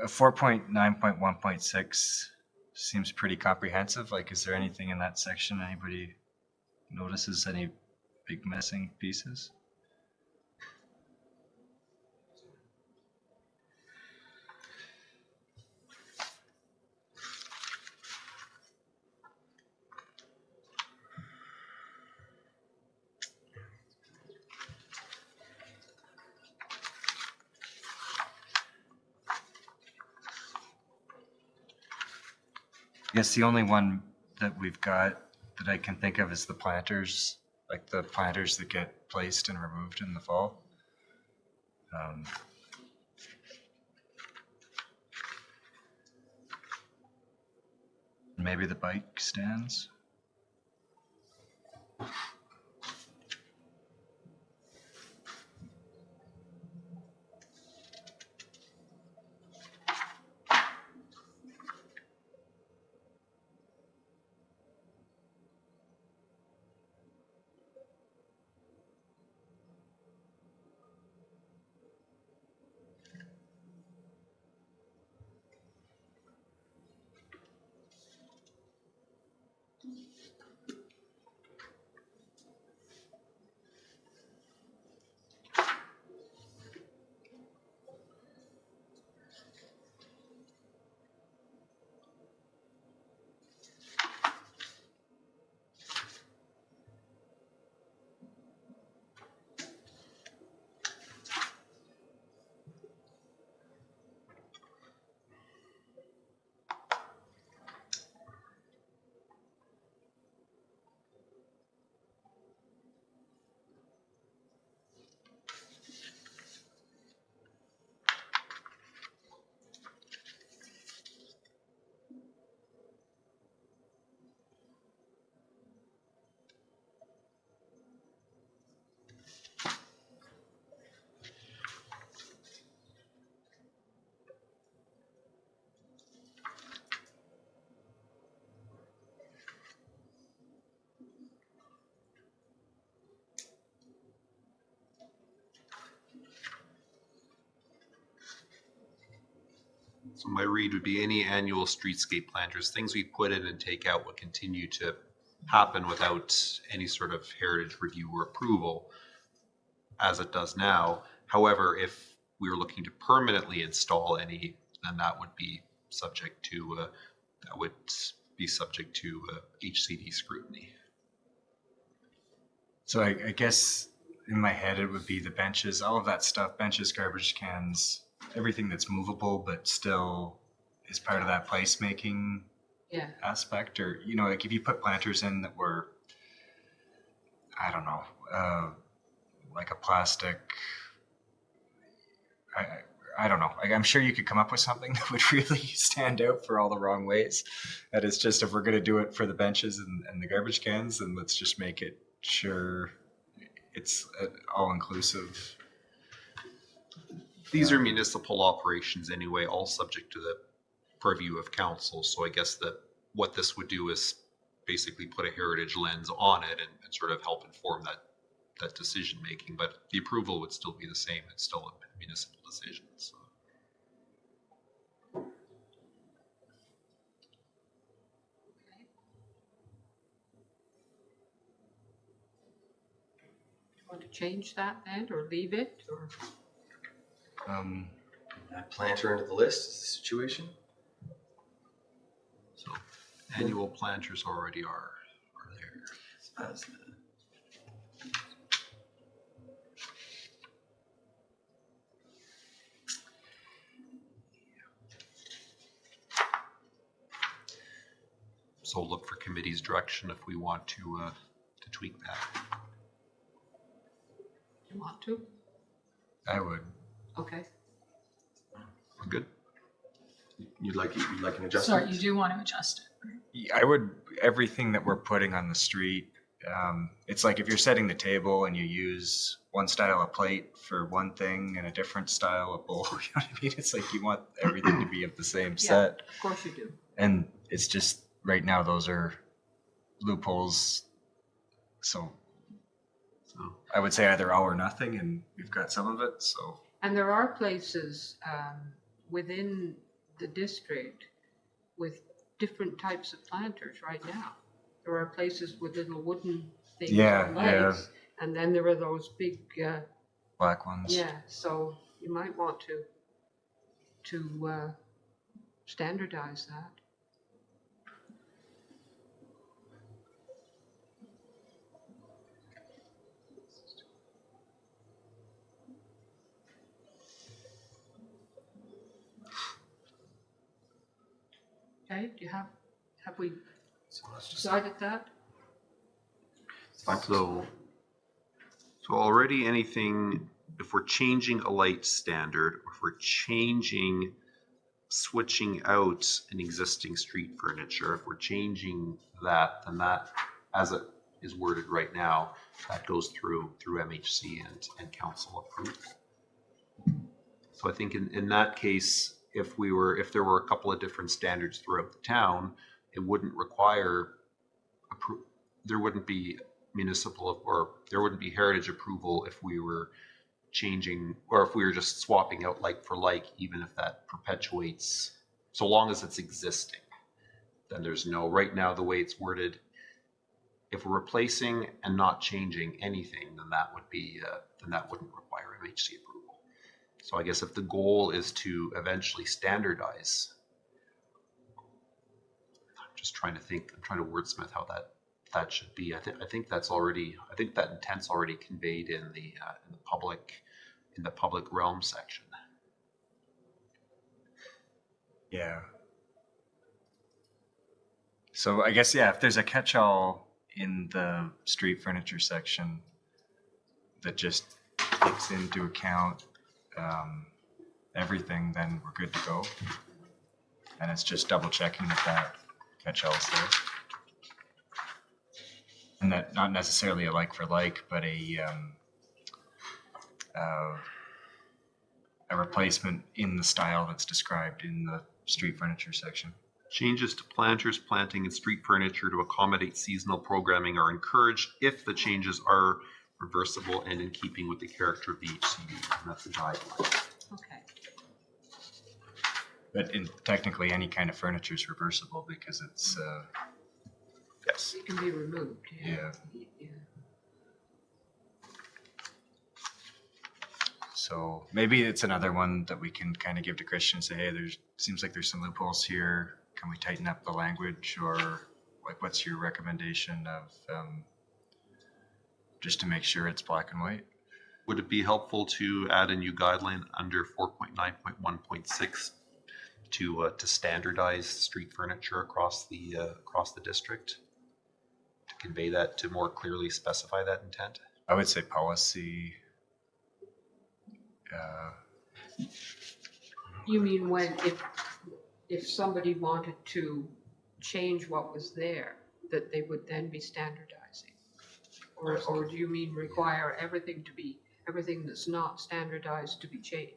4.9.1.6 seems pretty comprehensive. Like, is there anything in that section anybody notices any big missing pieces? I guess the only one that we've got that I can think of is the planters, like the planters that get placed and removed in the fall. Maybe the bike stands.
So my read would be any annual streetscape planters, things we put in and take out would continue to happen without any sort of heritage review or approval, as it does now. However, if we were looking to permanently install any, then that would be subject to HCD scrutiny.
So I guess in my head, it would be the benches, all of that stuff, benches, garbage cans, everything that's movable, but still is part of that placemaking aspect. Or, you know, like if you put planters in that were, I don't know, like a plastic, I don't know. Like, I'm sure you could come up with something that would really stand out for all the wrong ways. That it's just, if we're going to do it for the benches and the garbage cans, then let's just make it sure it's all inclusive.
These are municipal operations anyway, all subject to the purview of council. So I guess that what this would do is basically put a heritage lens on it and sort of help inform that decision making. But the approval would still be the same. It's still a municipal decision. So.
Want to change that then, or leave it, or?
Add planter into the list is the situation.
So annual planters already are there.
As the
So look for committee's direction if we want to tweak that.
You want to?
I would.
Okay.
Good.
You'd like an
Sorry,
adjustment?
you do want to adjust it.
Yeah, I would, everything that we're putting on the street, it's like if you're setting the table and you use one style of plate for one thing and a different style of bowl, you know what I mean? It's like you want everything to be of the same set.
Of course you do.
And it's just, right now, those are loopholes. So I would say either all or nothing, and we've got some of it, so.
And there are places within the district with different types of planters right now. There are places with little wooden things
Yeah,
on legs, and then there are those big,
Black ones.
yeah, so you might want to standardize that. Okay, have we
So let's just,
decided that?
it's fine.
So already anything, if we're changing a light standard, or if we're switching out an existing street furniture, if we're changing that, then that, as it is worded right now, that goes through MHC and council approval. So I think in that case, if there were a couple of different standards throughout the town, it wouldn't require, there wouldn't be municipal, or there wouldn't be heritage approval if we were changing, or if we were just swapping out like for like, even if that perpetuates, so long as it's existing, then there's no, right now, the way it's worded, if we're replacing and not changing anything, then that wouldn't require MHC approval. So I guess if the goal is to eventually standardize, I'm just trying to think, I'm trying to wordsmith how that should be. I think that intent's already conveyed in the public realm section.
Yeah. So I guess, yeah, if there's a catch-all in the street furniture section that just takes into account everything, then we're good to go. And it's just double checking that catch-all is there. And that not necessarily a like for like, but a replacement in the style that's described in the street furniture section.
Changes to planters, planting, and street furniture to accommodate seasonal programming are encouraged if the changes are reversible and in keeping with the character of the HCD. And that's the guideline.
Okay.
But technically, any kind of furniture is reversible because it's,
Yes.
It can be removed.
yeah. So maybe it's another one that we can kind of give to Christian and say, hey, seems like there's some loopholes here. Can we tighten up the language, or like, what's your recommendation of just to make sure it's black and white?
Would it be helpful to add a new guideline under 4.9.1.6 to standardize street furniture across the district, to convey that, to more clearly specify that intent?
I would say policy.
You mean if somebody wanted to change what was there, that they would then be standardizing? Or do you mean require everything that's not standardized to be changed?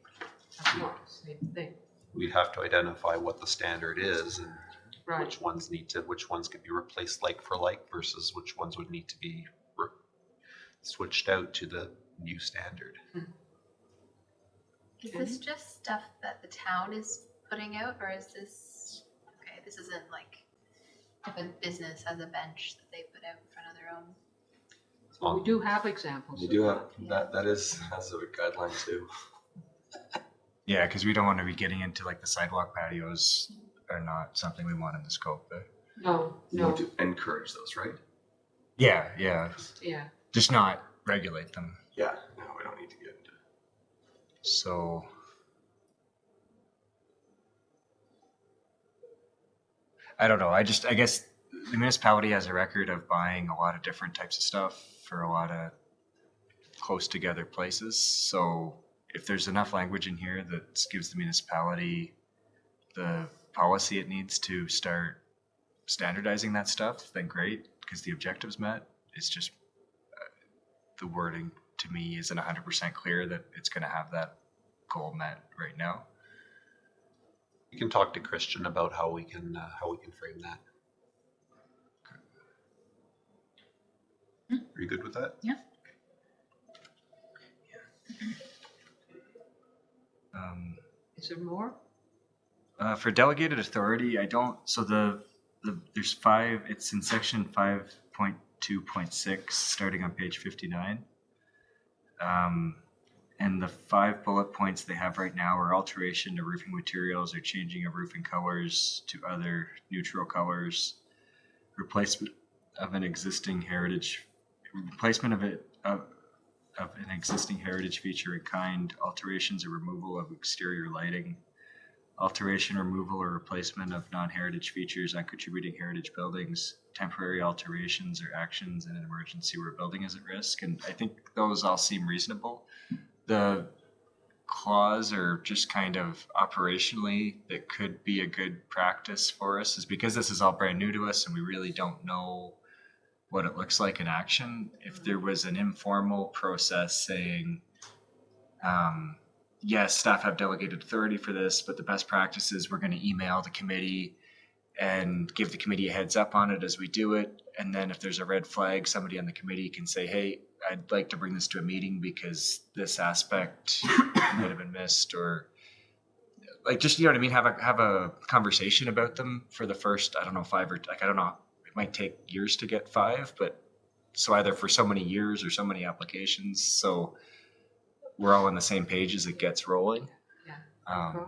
That's not the same thing.
We'd have to identify what the standard is and
Right.
which ones could be replaced like for like versus which ones would need to be switched out to the new standard.
Is this just stuff that the town is putting out, or is this, okay, this isn't like if a business has a bench that they put out in front of their own?
Well, we do have examples.
We
of
do
that.
have, that has a guideline too.
Yeah, because we don't want to be getting into like the sidewalk patios are not something we want in the scope. But
No,
You
no,
want to encourage those, right?
yeah,
yeah.
just not regulate them.
Yeah, no, we don't need to get into
So I don't know. I guess the municipality has a record of buying a lot of different types of stuff for a lot of close together places. So if there's enough language in here that gives the municipality the policy it needs to start standardizing that stuff, then great, because the objective's met. It's just the wording to me isn't 100% clear that it's going to have that goal met right now.
You can talk to Christian about how we can frame that. Are you good with that?
Yeah.
Is there more?
For delegated authority, I don't. So there's 5. It's in section 5.2.6, starting on page 59. And the 5 bullet points they have right now are alteration to roofing materials or changing of roofing colors to other neutral colors, replacement of an existing heritage, of an existing heritage feature in kind, alterations or removal of exterior lighting, alteration, removal, or replacement of non-heritage features on contributing heritage buildings, temporary alterations or actions in an emergency where a building is at risk. And I think those all seem reasonable. The clause or just kind of operationally that could be a good practice for us is because this is all brand new to us and we really don't know what it looks like in action. If there was an informal process saying, yes, staff have delegated authority for this, but the best practice is we're going to email the committee and give the committee a heads up on it as we do it. And then if there's a red flag, somebody on the committee can say, hey, I'd like to bring this to a meeting because this aspect might have been missed, or like, just, you know what I mean? Have a conversation about them for the first, I don't know, 5 or like, I don't know, it might take years to get 5, but so either for so many years or so many applications. So we're all on the same page as it gets rolling.
Yeah.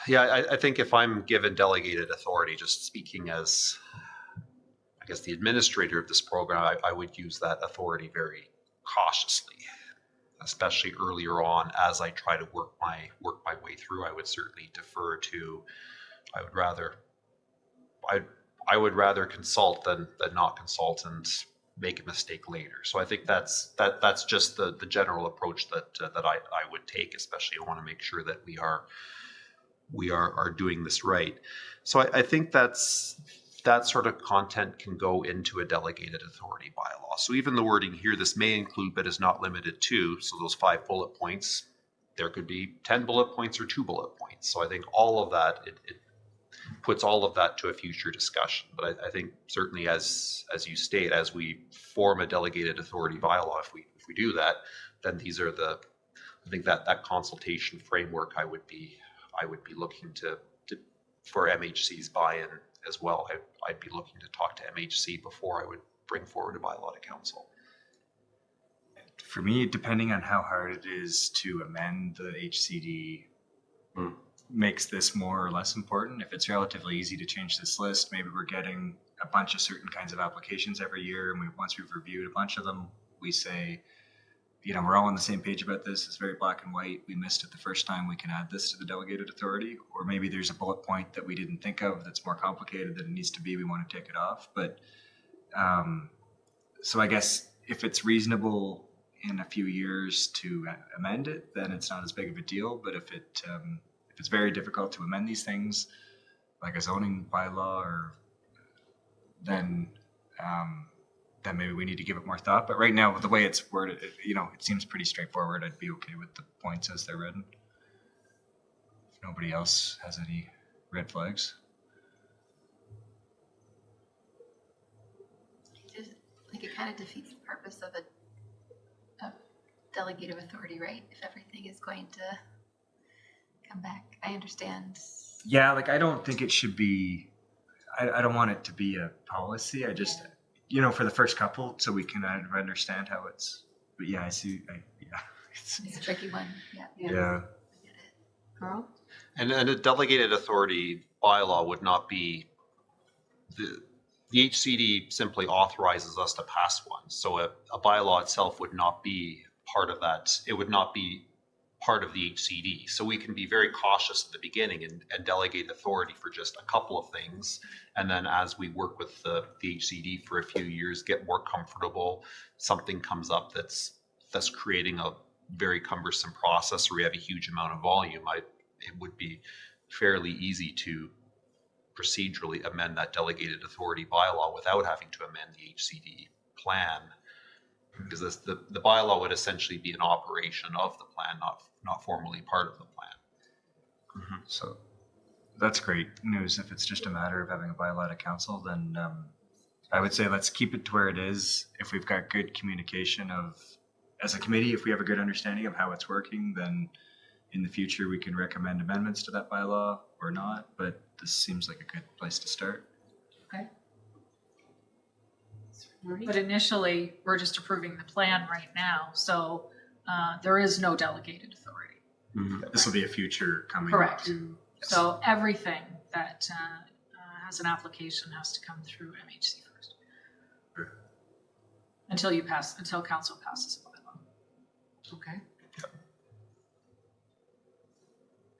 Yeah, I think if I'm given delegated authority, just speaking as, I guess, the administrator of this program, I would use that authority very cautiously, especially earlier on as I try to work my way through. I would certainly defer to, I would rather consult than not consult and make a mistake later. So I think that's just the general approach that I would take, especially I want to make sure that we are doing this right. So I think that sort of content can go into a delegated authority bylaw. So even the wording here, this may include but is not limited to, so those 5 bullet points, there could be 10 bullet points or 2 bullet points. So I think all of that, it puts all of that to a future discussion. But I think certainly as you state, as we form a delegated authority bylaw, if we do that, then these are I think that consultation framework I would be looking to for MHC's buy-in as well. I'd be looking to talk to MHC before I would bring forward a bylaw to council.
For me, depending on how hard it is to amend the HCD, makes this more or less important. If it's relatively easy to change this list, maybe we're getting a bunch of certain kinds of applications every year, and once we've reviewed a bunch of them, we say, you know, we're all on the same page about this. It's very black and white. We missed it the first time. We can add this to the delegated authority. Or maybe there's a bullet point that we didn't think of that's more complicated than it needs to be. We want to take it off. But so I guess if it's reasonable in a few years to amend it, then it's not as big of a deal. But if it's very difficult to amend these things, like a zoning bylaw, or then maybe we need to give it more thought. But right now, with the way it's worded, it seems pretty straightforward. I'd be okay with the points as they're written. If nobody else has any red flags.
It kind of defeats the purpose of a delegative authority, right? If everything is going to come back. I understand.
Yeah, I don't think it should be, I don't want it to be a policy. I just, for the first couple, so we can understand how but yeah, I see.
It's a tricky one.
Yeah.
I get it.
Carl?
And a delegated authority bylaw would not be, the HCD simply authorizes us to pass one. So a bylaw itself would not be part of that. It would not be part of the HCD. So we can be very cautious at the beginning and delegate authority for just a couple of things. And then as we work with the HCD for a few years, get more comfortable, something comes up that's creating a very cumbersome process, or we have a huge amount of volume, it would be fairly easy to procedurally amend that delegated authority bylaw without having to amend the HCD plan. Because the bylaw would essentially be an operation of the plan, not formally part of the plan.
So that's great news. If it's just a matter of having a bylaw to council, then I would say let's keep it to where it is. If we've got good communication as a committee, if we have a good understanding of how it's working, then in the future we can recommend amendments to that bylaw or not. But this seems like a good place to start.
Okay.
Marie?
But initially, we're just approving the plan right now, so there is no delegated authority.
This will be a future coming
Correct.
to.
So everything that has an application has to come through MHC first. Until council passes a bylaw.
Okay.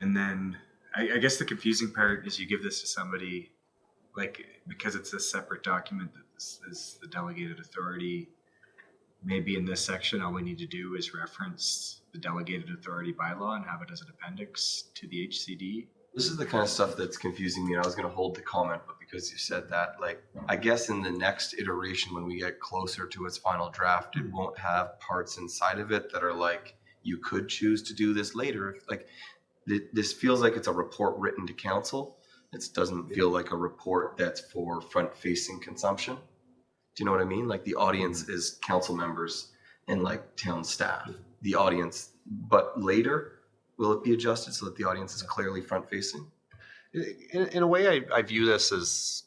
And then I guess the confusing part is you give this to somebody, like, because it's a separate document that this is the delegated authority. Maybe in this section, all we need to do is reference the delegated authority bylaw and have it as an appendix to the HCD.
This is the kind of stuff that's confusing me, and I was going to hold the comment, but because you said that, like, I guess in the next iteration, when we get closer to its final draft, it won't have parts inside of it that are like, you could choose to do this later. Like, this feels like it's a report written to council. It doesn't feel like a report that's for front-facing consumption. Do you know what I mean? Like, the audience is council members and like town staff. The audience, but later, will it be adjusted so that the audience is clearly front-facing?
In a way, I view this as,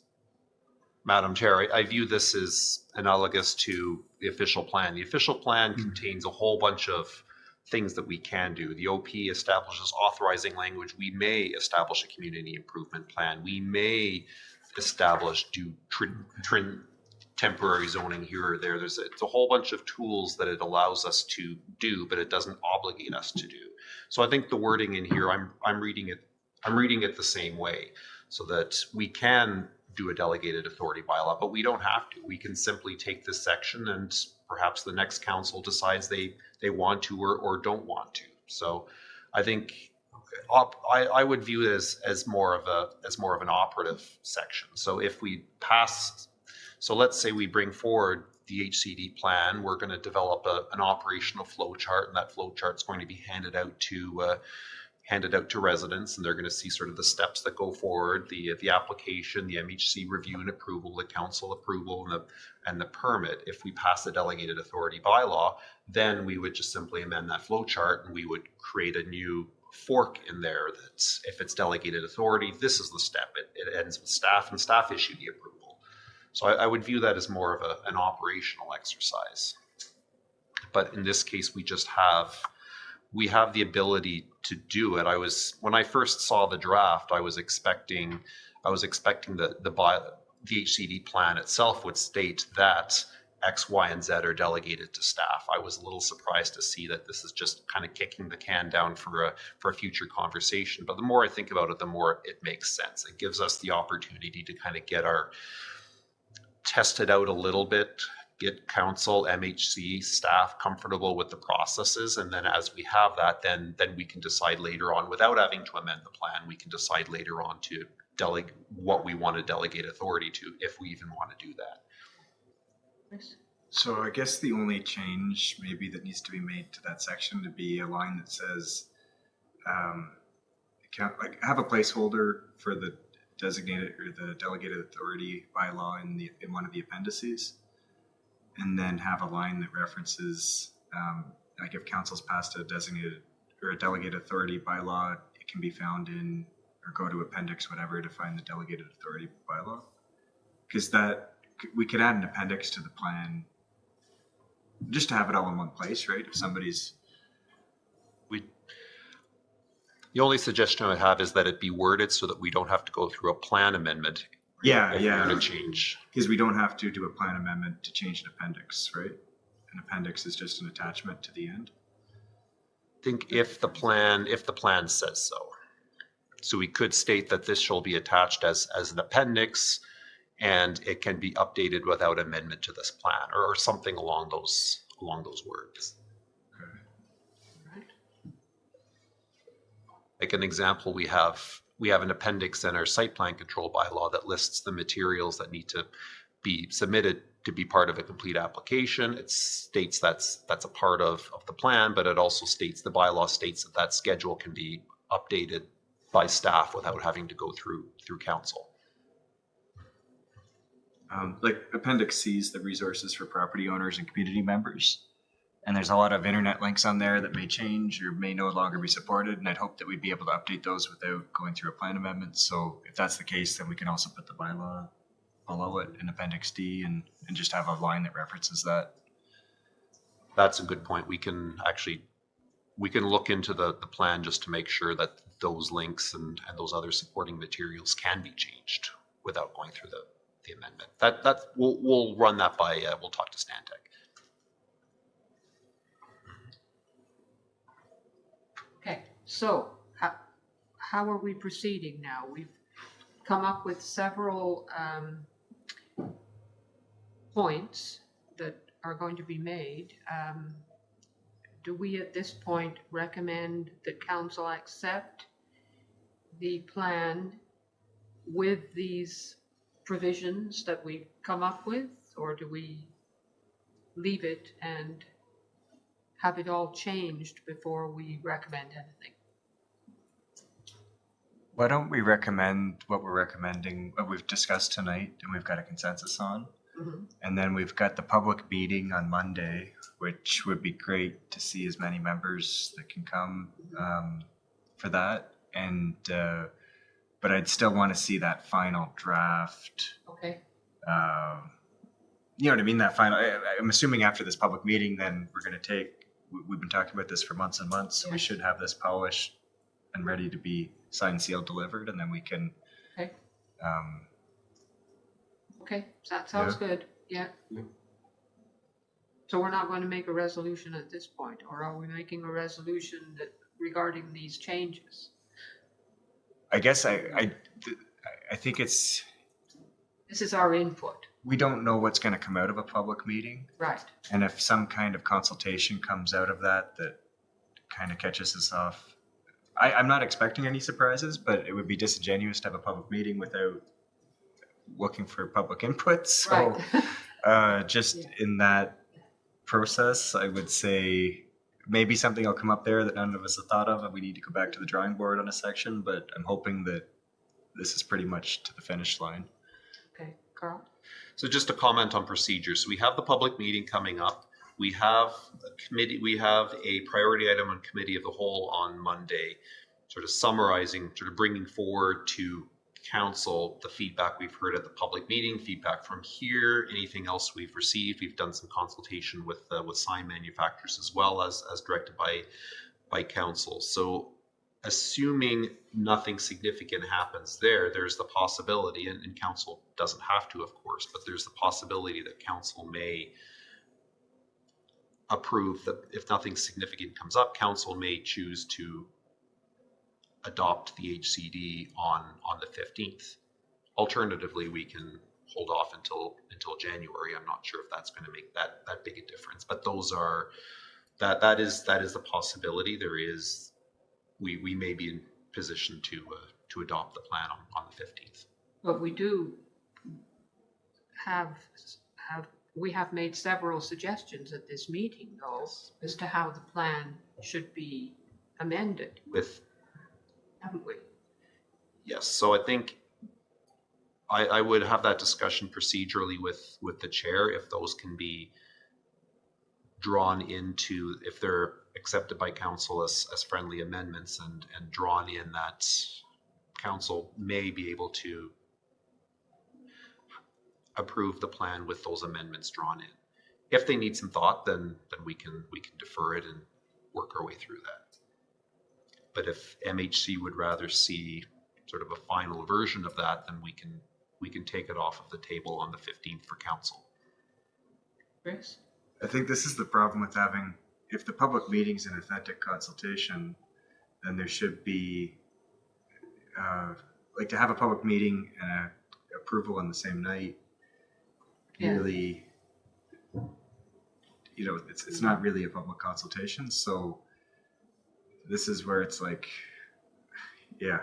Madam Chair, I view this as analogous to the official plan. The official plan contains a whole bunch of things that we can do. The OP establishes authorizing language. We may establish a community improvement plan. We may do temporary zoning here or there. It's a whole bunch of tools that it allows us to do, but it doesn't obligate us to do. So I think the wording in here, I'm reading it the same way, so that we can do a delegated authority bylaw, but we don't have to. We can simply take this section and perhaps the next council decides they want to or don't want to. So I think I would view it as more of an operative section. So if we pass, so let's say we bring forward the HCD plan, we're going to develop an operational flow chart, and that flow chart is going to be handed out to residents, and they're going to see sort of the steps that go forward, the application, the MHC review and approval, the council approval, and the permit. If we pass the delegated authority bylaw, then we would just simply amend that flow chart, and we would create a new fork in there that's, if it's delegated authority, this is the step. It ends with staff, and staff issue the approval. So I would view that as more of an operational exercise. But in this case, we have the ability to do it. When I first saw the draft, I was expecting the HCD plan itself would state that X, Y, and Z are delegated to staff. I was a little surprised to see that this is just kind of kicking the can down for a future conversation. But the more I think about it, the more it makes sense. It gives us the opportunity to kind of test it out a little bit, get council, MHC, staff comfortable with the processes. And then as we have that, then we can decide later on, without having to amend the plan, we can decide later on to delegate what we want to delegate authority to, if we even want to do that.
So I guess the only change maybe that needs to be made to that section to be a line that says, have a placeholder for the designated or the delegated authority bylaw in one of the appendices, and then have a line that references, like if council's passed a designated or a delegated authority bylaw, it can be found in, or go to appendix whatever to find the delegated authority bylaw. Because that, we could add an appendix to the plan just to have it all in one place, right? If somebody's...
The only suggestion I would have is that it be worded so that we don't have to go through a plan amendment.
Yeah.
To change.
Because we don't have to do a plan amendment to change an appendix, right? An appendix is just an attachment to the end.
think if the plan says so. So we could state that this shall be attached as an appendix, and it can be updated without amendment to this plan, or something along those words. Like an example, we have an appendix in our site plan control bylaw that lists the materials that need to be submitted to be part of a complete application. It states that's a part of the plan, but it also states, the bylaw states that schedule can be updated by staff without having to go through council.
Like Appendix C is the resources for property owners and community members. And there's a lot of internet links on there that may change or may no longer be supported. And I'd hope that we'd be able to update those without going through a plan amendment. So if that's the case, then we can also put the bylaw below it in Appendix D and just have a line that references that.
That's a good point. We can look into the plan just to make sure that those links and those other supporting materials can be changed without going through the amendment. That we'll run that by, we'll talk to Stantec.
Okay, so how are we proceeding now? We've come up with several points that are going to be made. Do we at this point recommend that council accept the plan with these provisions that we've come up with, or do we leave it and have it all changed before we recommend anything?
Why don't we recommend what we're recommending, what we've discussed tonight and we've got a consensus on?
Mm-hmm.
And then we've got the public meeting on Monday, which would be great to see as many members that can come for that. And but I'd still want to see that final draft.
Okay.
You know what I mean? That final. I'm assuming after this public meeting, then we're going to take. We've been talking about this for months and months. So we should have this polished and ready to be signed, sealed, delivered, and then we can.
Okay. Okay, that sounds good. Yeah. So we're not going to make a resolution at this point, or are we making a resolution that regarding these changes?
I guess I think it's.
This is our input.
We don't know what's going to come out of a public meeting.
Right.
And if some kind of consultation comes out of that kind of catches us off. I'm not expecting any surprises, but it would be disingenuous to have a public meeting without looking for public input. So just in that process, I would say maybe something will come up there that none of us have thought of and we need to go back to the drawing board on a section, but I'm hoping that this is pretty much to the finish line.
Okay, Carl?
So just a comment on procedures. So we have the public meeting coming up. We have a priority item on committee of the whole on Monday, sort of summarizing, sort of bringing forward to council the feedback we've heard at the public meeting, feedback from here, anything else we've received. We've done some consultation with sign manufacturers as well as directed by council. So assuming nothing significant happens there's the possibility, and council doesn't have to, of course, but there's the possibility that council may approve that if nothing significant comes up, council may choose to adopt the HCD on the 15th. Alternatively, we can hold off until January. I'm not sure if that's going to make that big a difference, but those are that is the possibility. There is we may be in position to adopt the plan on the 15th.
But we do have made several suggestions at this meeting, though, as to how the plan should be amended. Haven't we?
Yes. So I think I would have that discussion procedurally with the chair, if those can be drawn into, if they're accepted by council as friendly amendments and drawn in, that council may be able to approve the plan with those amendments drawn in. If they need some thought, then we can defer it and work our way through that. But if MHC would rather see sort of a final version of that, then we can take it off of the table on the 15th for council.
Chris?
I think this is the problem with having if the public meeting's an authentic consultation, then there should be, like, to have a public meeting and a approval on the same night,
Yeah.
really, it's not really a public consultation. So this is where it's like, yeah.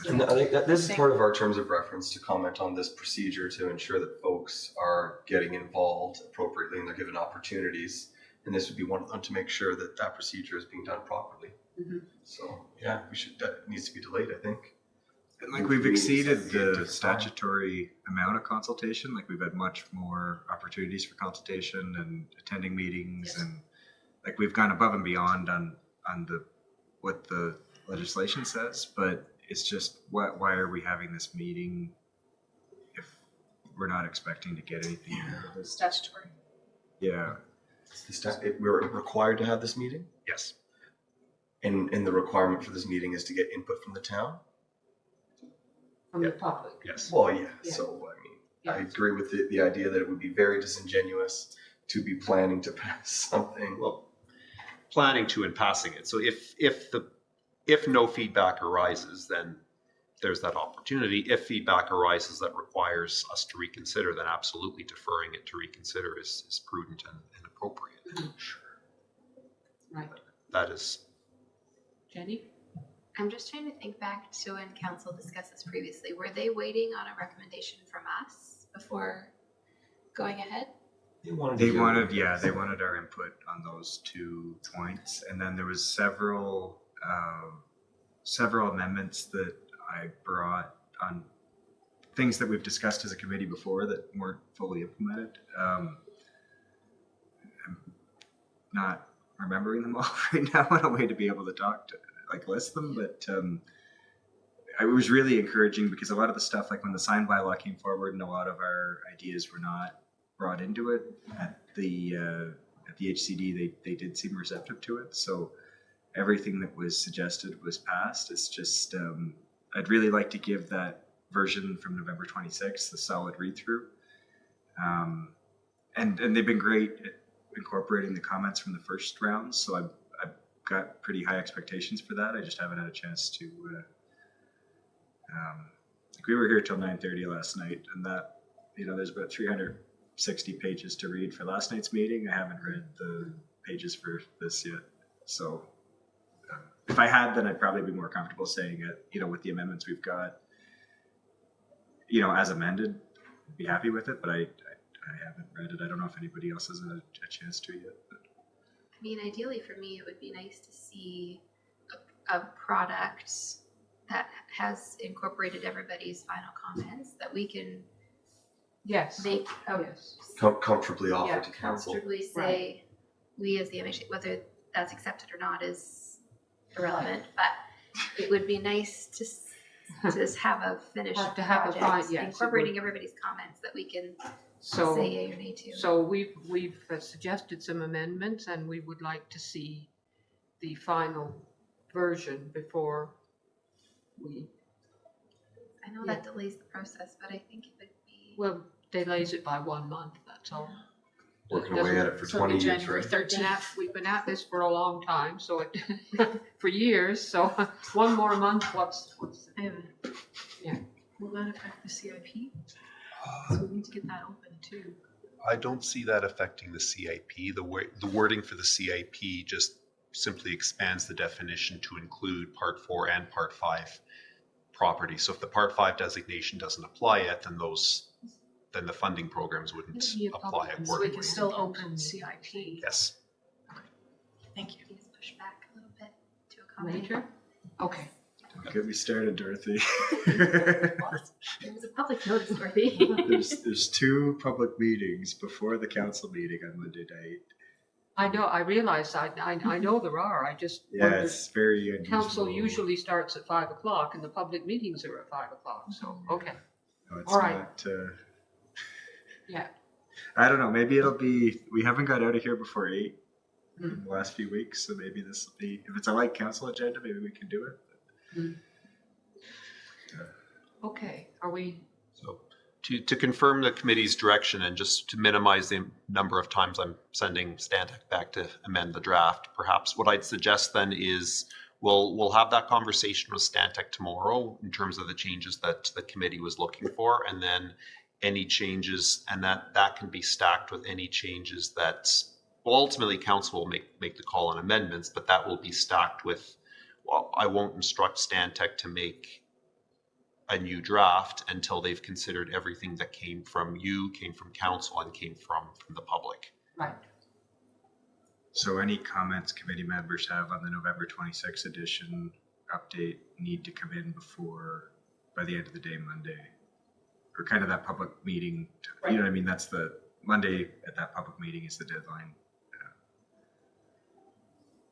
And I think that this is part of our terms of reference to comment on this procedure to ensure that folks are getting involved appropriately and they're given opportunities. And this would be one of them, to make sure that that procedure is being done properly.
Mhm.
So yeah, that needs to be delayed, I think.
And like, we've exceeded the statutory amount of consultation. Like, we've had much more opportunities for consultation and attending meetings,
Yes.
and like, we've gone above and beyond on what the legislation says. But it's just, why are we having this meeting if we're not expecting to get anything out of it?
Statutory.
Yeah.
We're required to have this meeting,
Yes.
and the requirement for this meeting is to get input from the town.
From the public.
Yes.
Well, yeah.
Yeah.
So I mean,
Yeah.
I agree with the idea that it would be very disingenuous to be planning to pass something.
Well, planning to and passing it. So if no feedback arises, then there's that opportunity. If feedback arises that requires us to reconsider, then absolutely deferring it to reconsider is prudent and appropriate.
Right.
That is,
Jenny?
I'm just trying to think back to when council discussed this previously. Were they waiting on a recommendation from us before going ahead?
They wanted our input on those 2 points, and then there was several amendments that I brought on things that we've discussed as a committee before that weren't fully implemented. I'm not remembering them all right now in a way to be able to list them, but it was really encouraging because a lot of the stuff, like when the sign bylaw came forward, and a lot of our ideas were not brought into it at the HCD, they did seem receptive to it. So everything that was suggested was passed. It's just I'd really like to give that version from November 26th a solid read through, and they've been great at incorporating the comments from the first round. So I've got pretty high expectations for that. I just haven't had a chance to. We were here till 9:30 last night, and that, there's about 360 pages to read for last night's meeting. I haven't read the pages for this yet. So if I had, then I'd probably be more comfortable saying it, with the amendments we've got, as amended, I'd be happy with it, but I haven't read it. I don't know if anybody else has had a chance to yet. But.
I mean, ideally for me, it would be nice to see a product that has incorporated everybody's final comments that we can
Yes.
make
Yes.
Comfortably offer
Yeah,
to council.
comfortably say, we as the MHC, whether that's accepted or not is irrelevant, but it would be nice to just have a finished
To have a
project,
yes, it
incorporating
would.
everybody's comments that we can
So,
say yay or nay to.
so we've suggested some amendments, and we would like to see the final version before we,
I know that delays the process, but I think it would be.
well, delays it by 1 month, that's all.
Working away at it for
So it'll be
20 years,
January
right?
13th.
We've been at this for a long time, so it, for years, so 1 more month, what's Yeah.
Will that affect the CIP? So we need to get that open too.
I don't see that affecting the CIP. The wording for the CIP just simply expands the definition to include Part 4 and Part 5 property. So if the Part 5 designation doesn't apply yet, then the funding programs wouldn't
It'd be a
apply
public-
So we
accordingly.
can still open CIP.
Yes.
Thank you.
Please push back a little bit to accommodate.
Later? Okay.
Don't get me started, Dorothy.
There was a public notice, Dorothy.
there's 2 public meetings before the council meeting on Monday night.
I know, I realize, I know there are, I just
Yeah,
wondered.
it's very unusual.
Council usually starts at 5 o'clock, and the public meetings are at 5 o'clock, so, okay.
No, it's
All right.
not,
Yeah.
I don't know. Maybe it'll be. We haven't got out of here before 8
Hmm.
in the last few weeks, so maybe this will be. If it's a light council agenda, maybe we can do it.
Okay, are we,
So To confirm the committee's direction and just to minimize the number of times I'm sending Stantec back to amend the draft, perhaps what I'd suggest then is we'll have that conversation with Stantec tomorrow in terms of the changes that the committee was looking for, and then any changes, and that can be stacked with any changes that, well, ultimately council will make the call on amendments, but that will be stacked with, well, I won't instruct Stantec to make a new draft until they've considered everything that came from you, came from council, and came from the public.
Right.
So any comments committee members have on the November 26th edition update need to come in by the end of the day, Monday, or kind of that public meeting. You know what I mean? That's the Monday at that public meeting is the deadline.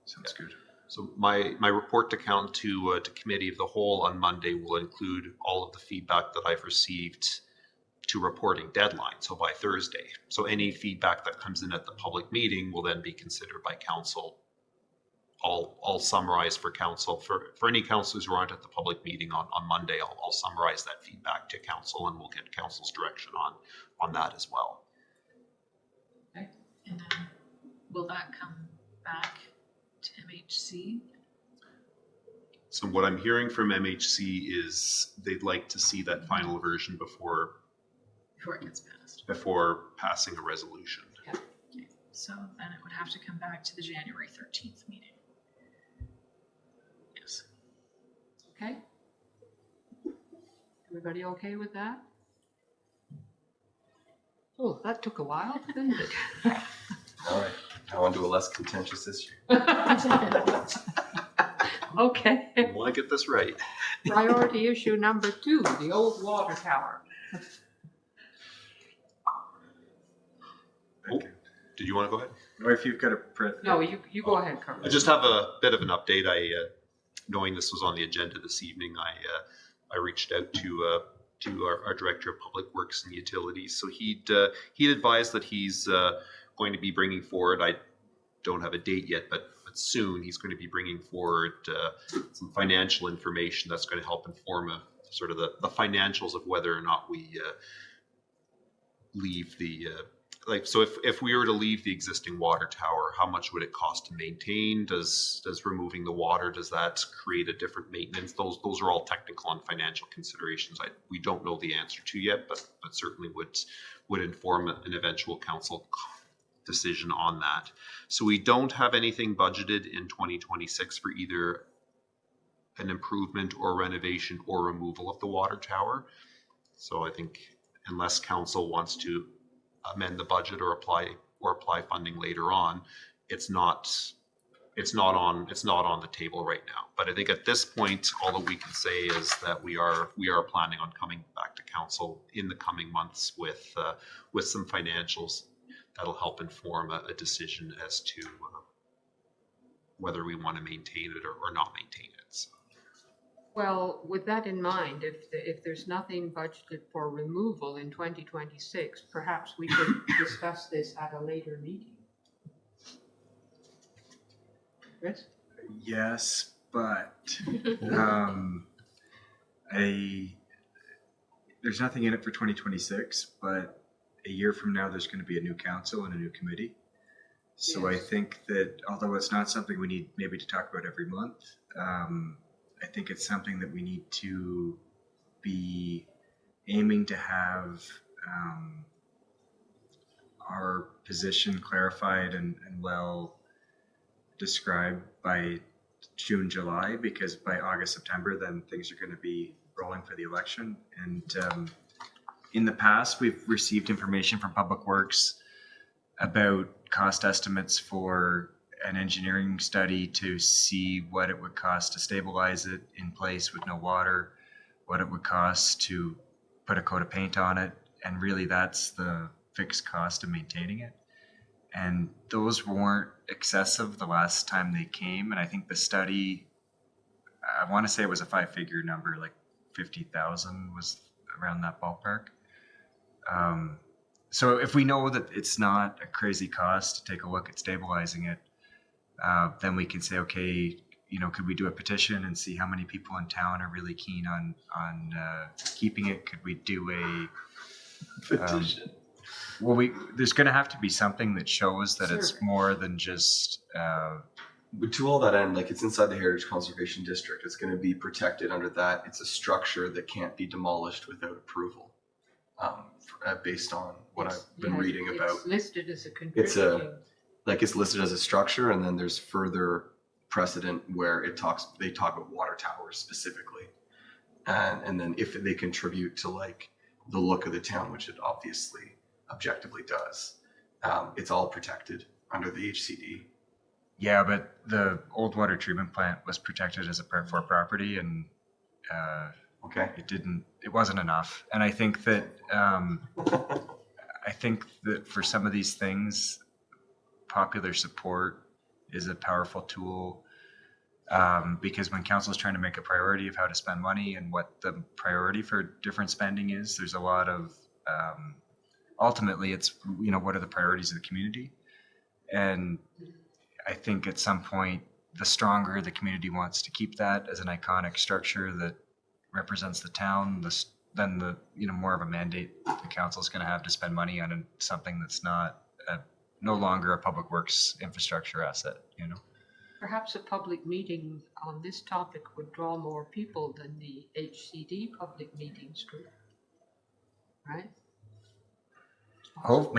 Sounds good.
So my report to committee of the whole on Monday will include all of the feedback that I've received to reporting deadline, so by Thursday. So any feedback that comes in at the public meeting will then be considered by council. I'll summarize for council, for any councillors who aren't at the public meeting on Monday, I'll summarize that feedback to council, and we'll get council's direction on that as well.
Okay, and then will that come back to MHC?
So what I'm hearing from MHC is they'd like to see that final version before
It gets passed.
before passing a resolution.
Okay, so then it would have to come back to the January 13th meeting. Yes.
Okay. Everybody okay with that? Oh, that took a while, didn't it?
All right. Now on to a less contentious issue.
Okay.
I want to get this right.
Priority issue number 2, the old water tower.
Oh, did you want to go ahead?
Or if you've got a print.
No, you go ahead, Carl.
I just have a bit of an update. Knowing this was on the agenda this evening, I reached out to our Director of Public Works and Utilities. So he'd advised that he's going to be bringing forward, I don't have a date yet, but soon he's going to be bringing forward some financial information that's going to help inform sort of the financials of whether or not we leave the so if we were to leave the existing water tower, how much would it cost to maintain? Does removing the water, does that create a different maintenance? Those are all technical and financial considerations we don't know the answer to yet, but certainly would inform an eventual council decision on that. So we don't have anything budgeted in 2026 for either an improvement or renovation or removal of the water tower. So I think unless council wants to amend the budget or apply funding later on, it's not on the table right now. But I think at this point, all that we can say is that we are planning on coming back to council in the coming months with some financials that'll help inform a decision as to whether we want to maintain it or not maintain it. So.
Well, with that in mind, if there's nothing budgeted for removal in 2026, perhaps we could discuss this at a later meeting. Chris?
Yes, but there's nothing in it for 2026, but a year from now there's going to be a new council and a new committee. So
Yes.
I think that although it's not something we need maybe to talk about every month, I think it's something that we need to be aiming to have our position clarified and well described by June, July, because by August, September, then things are going to be rolling for the election. And in the past, we've received information from Public Works about cost estimates for an engineering study to see what it would cost to stabilize it in place with no water, what it would cost to put a coat of paint on it, and really that's the fixed cost of maintaining it. And those weren't excessive the last time they came, and I think the study, I want to say it was a 5-figure number, like 50,000 was around that ballpark. So if we know that it's not a crazy cost to take a look at stabilizing it, then we can say, okay, could we do a petition and see how many people in town are really keen on keeping it? Could we do
Petition.
Well, there's going to have to be something that shows that it's
Sure.
more than just,
But to all that end, like it's inside the Heritage Conservation District. It's going to be protected under that. It's a structure that can't be demolished without approval, based on what I've been
Yeah,
reading about.
It's listed as a
It's a-
contributing.
Like it's listed as a structure, and then there's further precedent where they talk about water towers specifically, and then if they contribute to like the look of the town, which it obviously objectively does, it's all protected under the HCD.
yeah, but the old water treatment plant was protected as a Part 4 property, and
Okay.
it wasn't enough. And I think that for some of these things, popular support is a powerful tool, because when council is trying to make a priority of how to spend money and what the priority for different spending is, there's a lot of, ultimately it's, what are the priorities of the community? And I think at some point, the stronger the community wants to keep that as an iconic structure that represents the town, then the more of a mandate the council is going to have to spend money on something that's no longer a public works infrastructure asset.
Perhaps a public meeting on this topic would draw more people than the HCD public meetings group, right?
Hope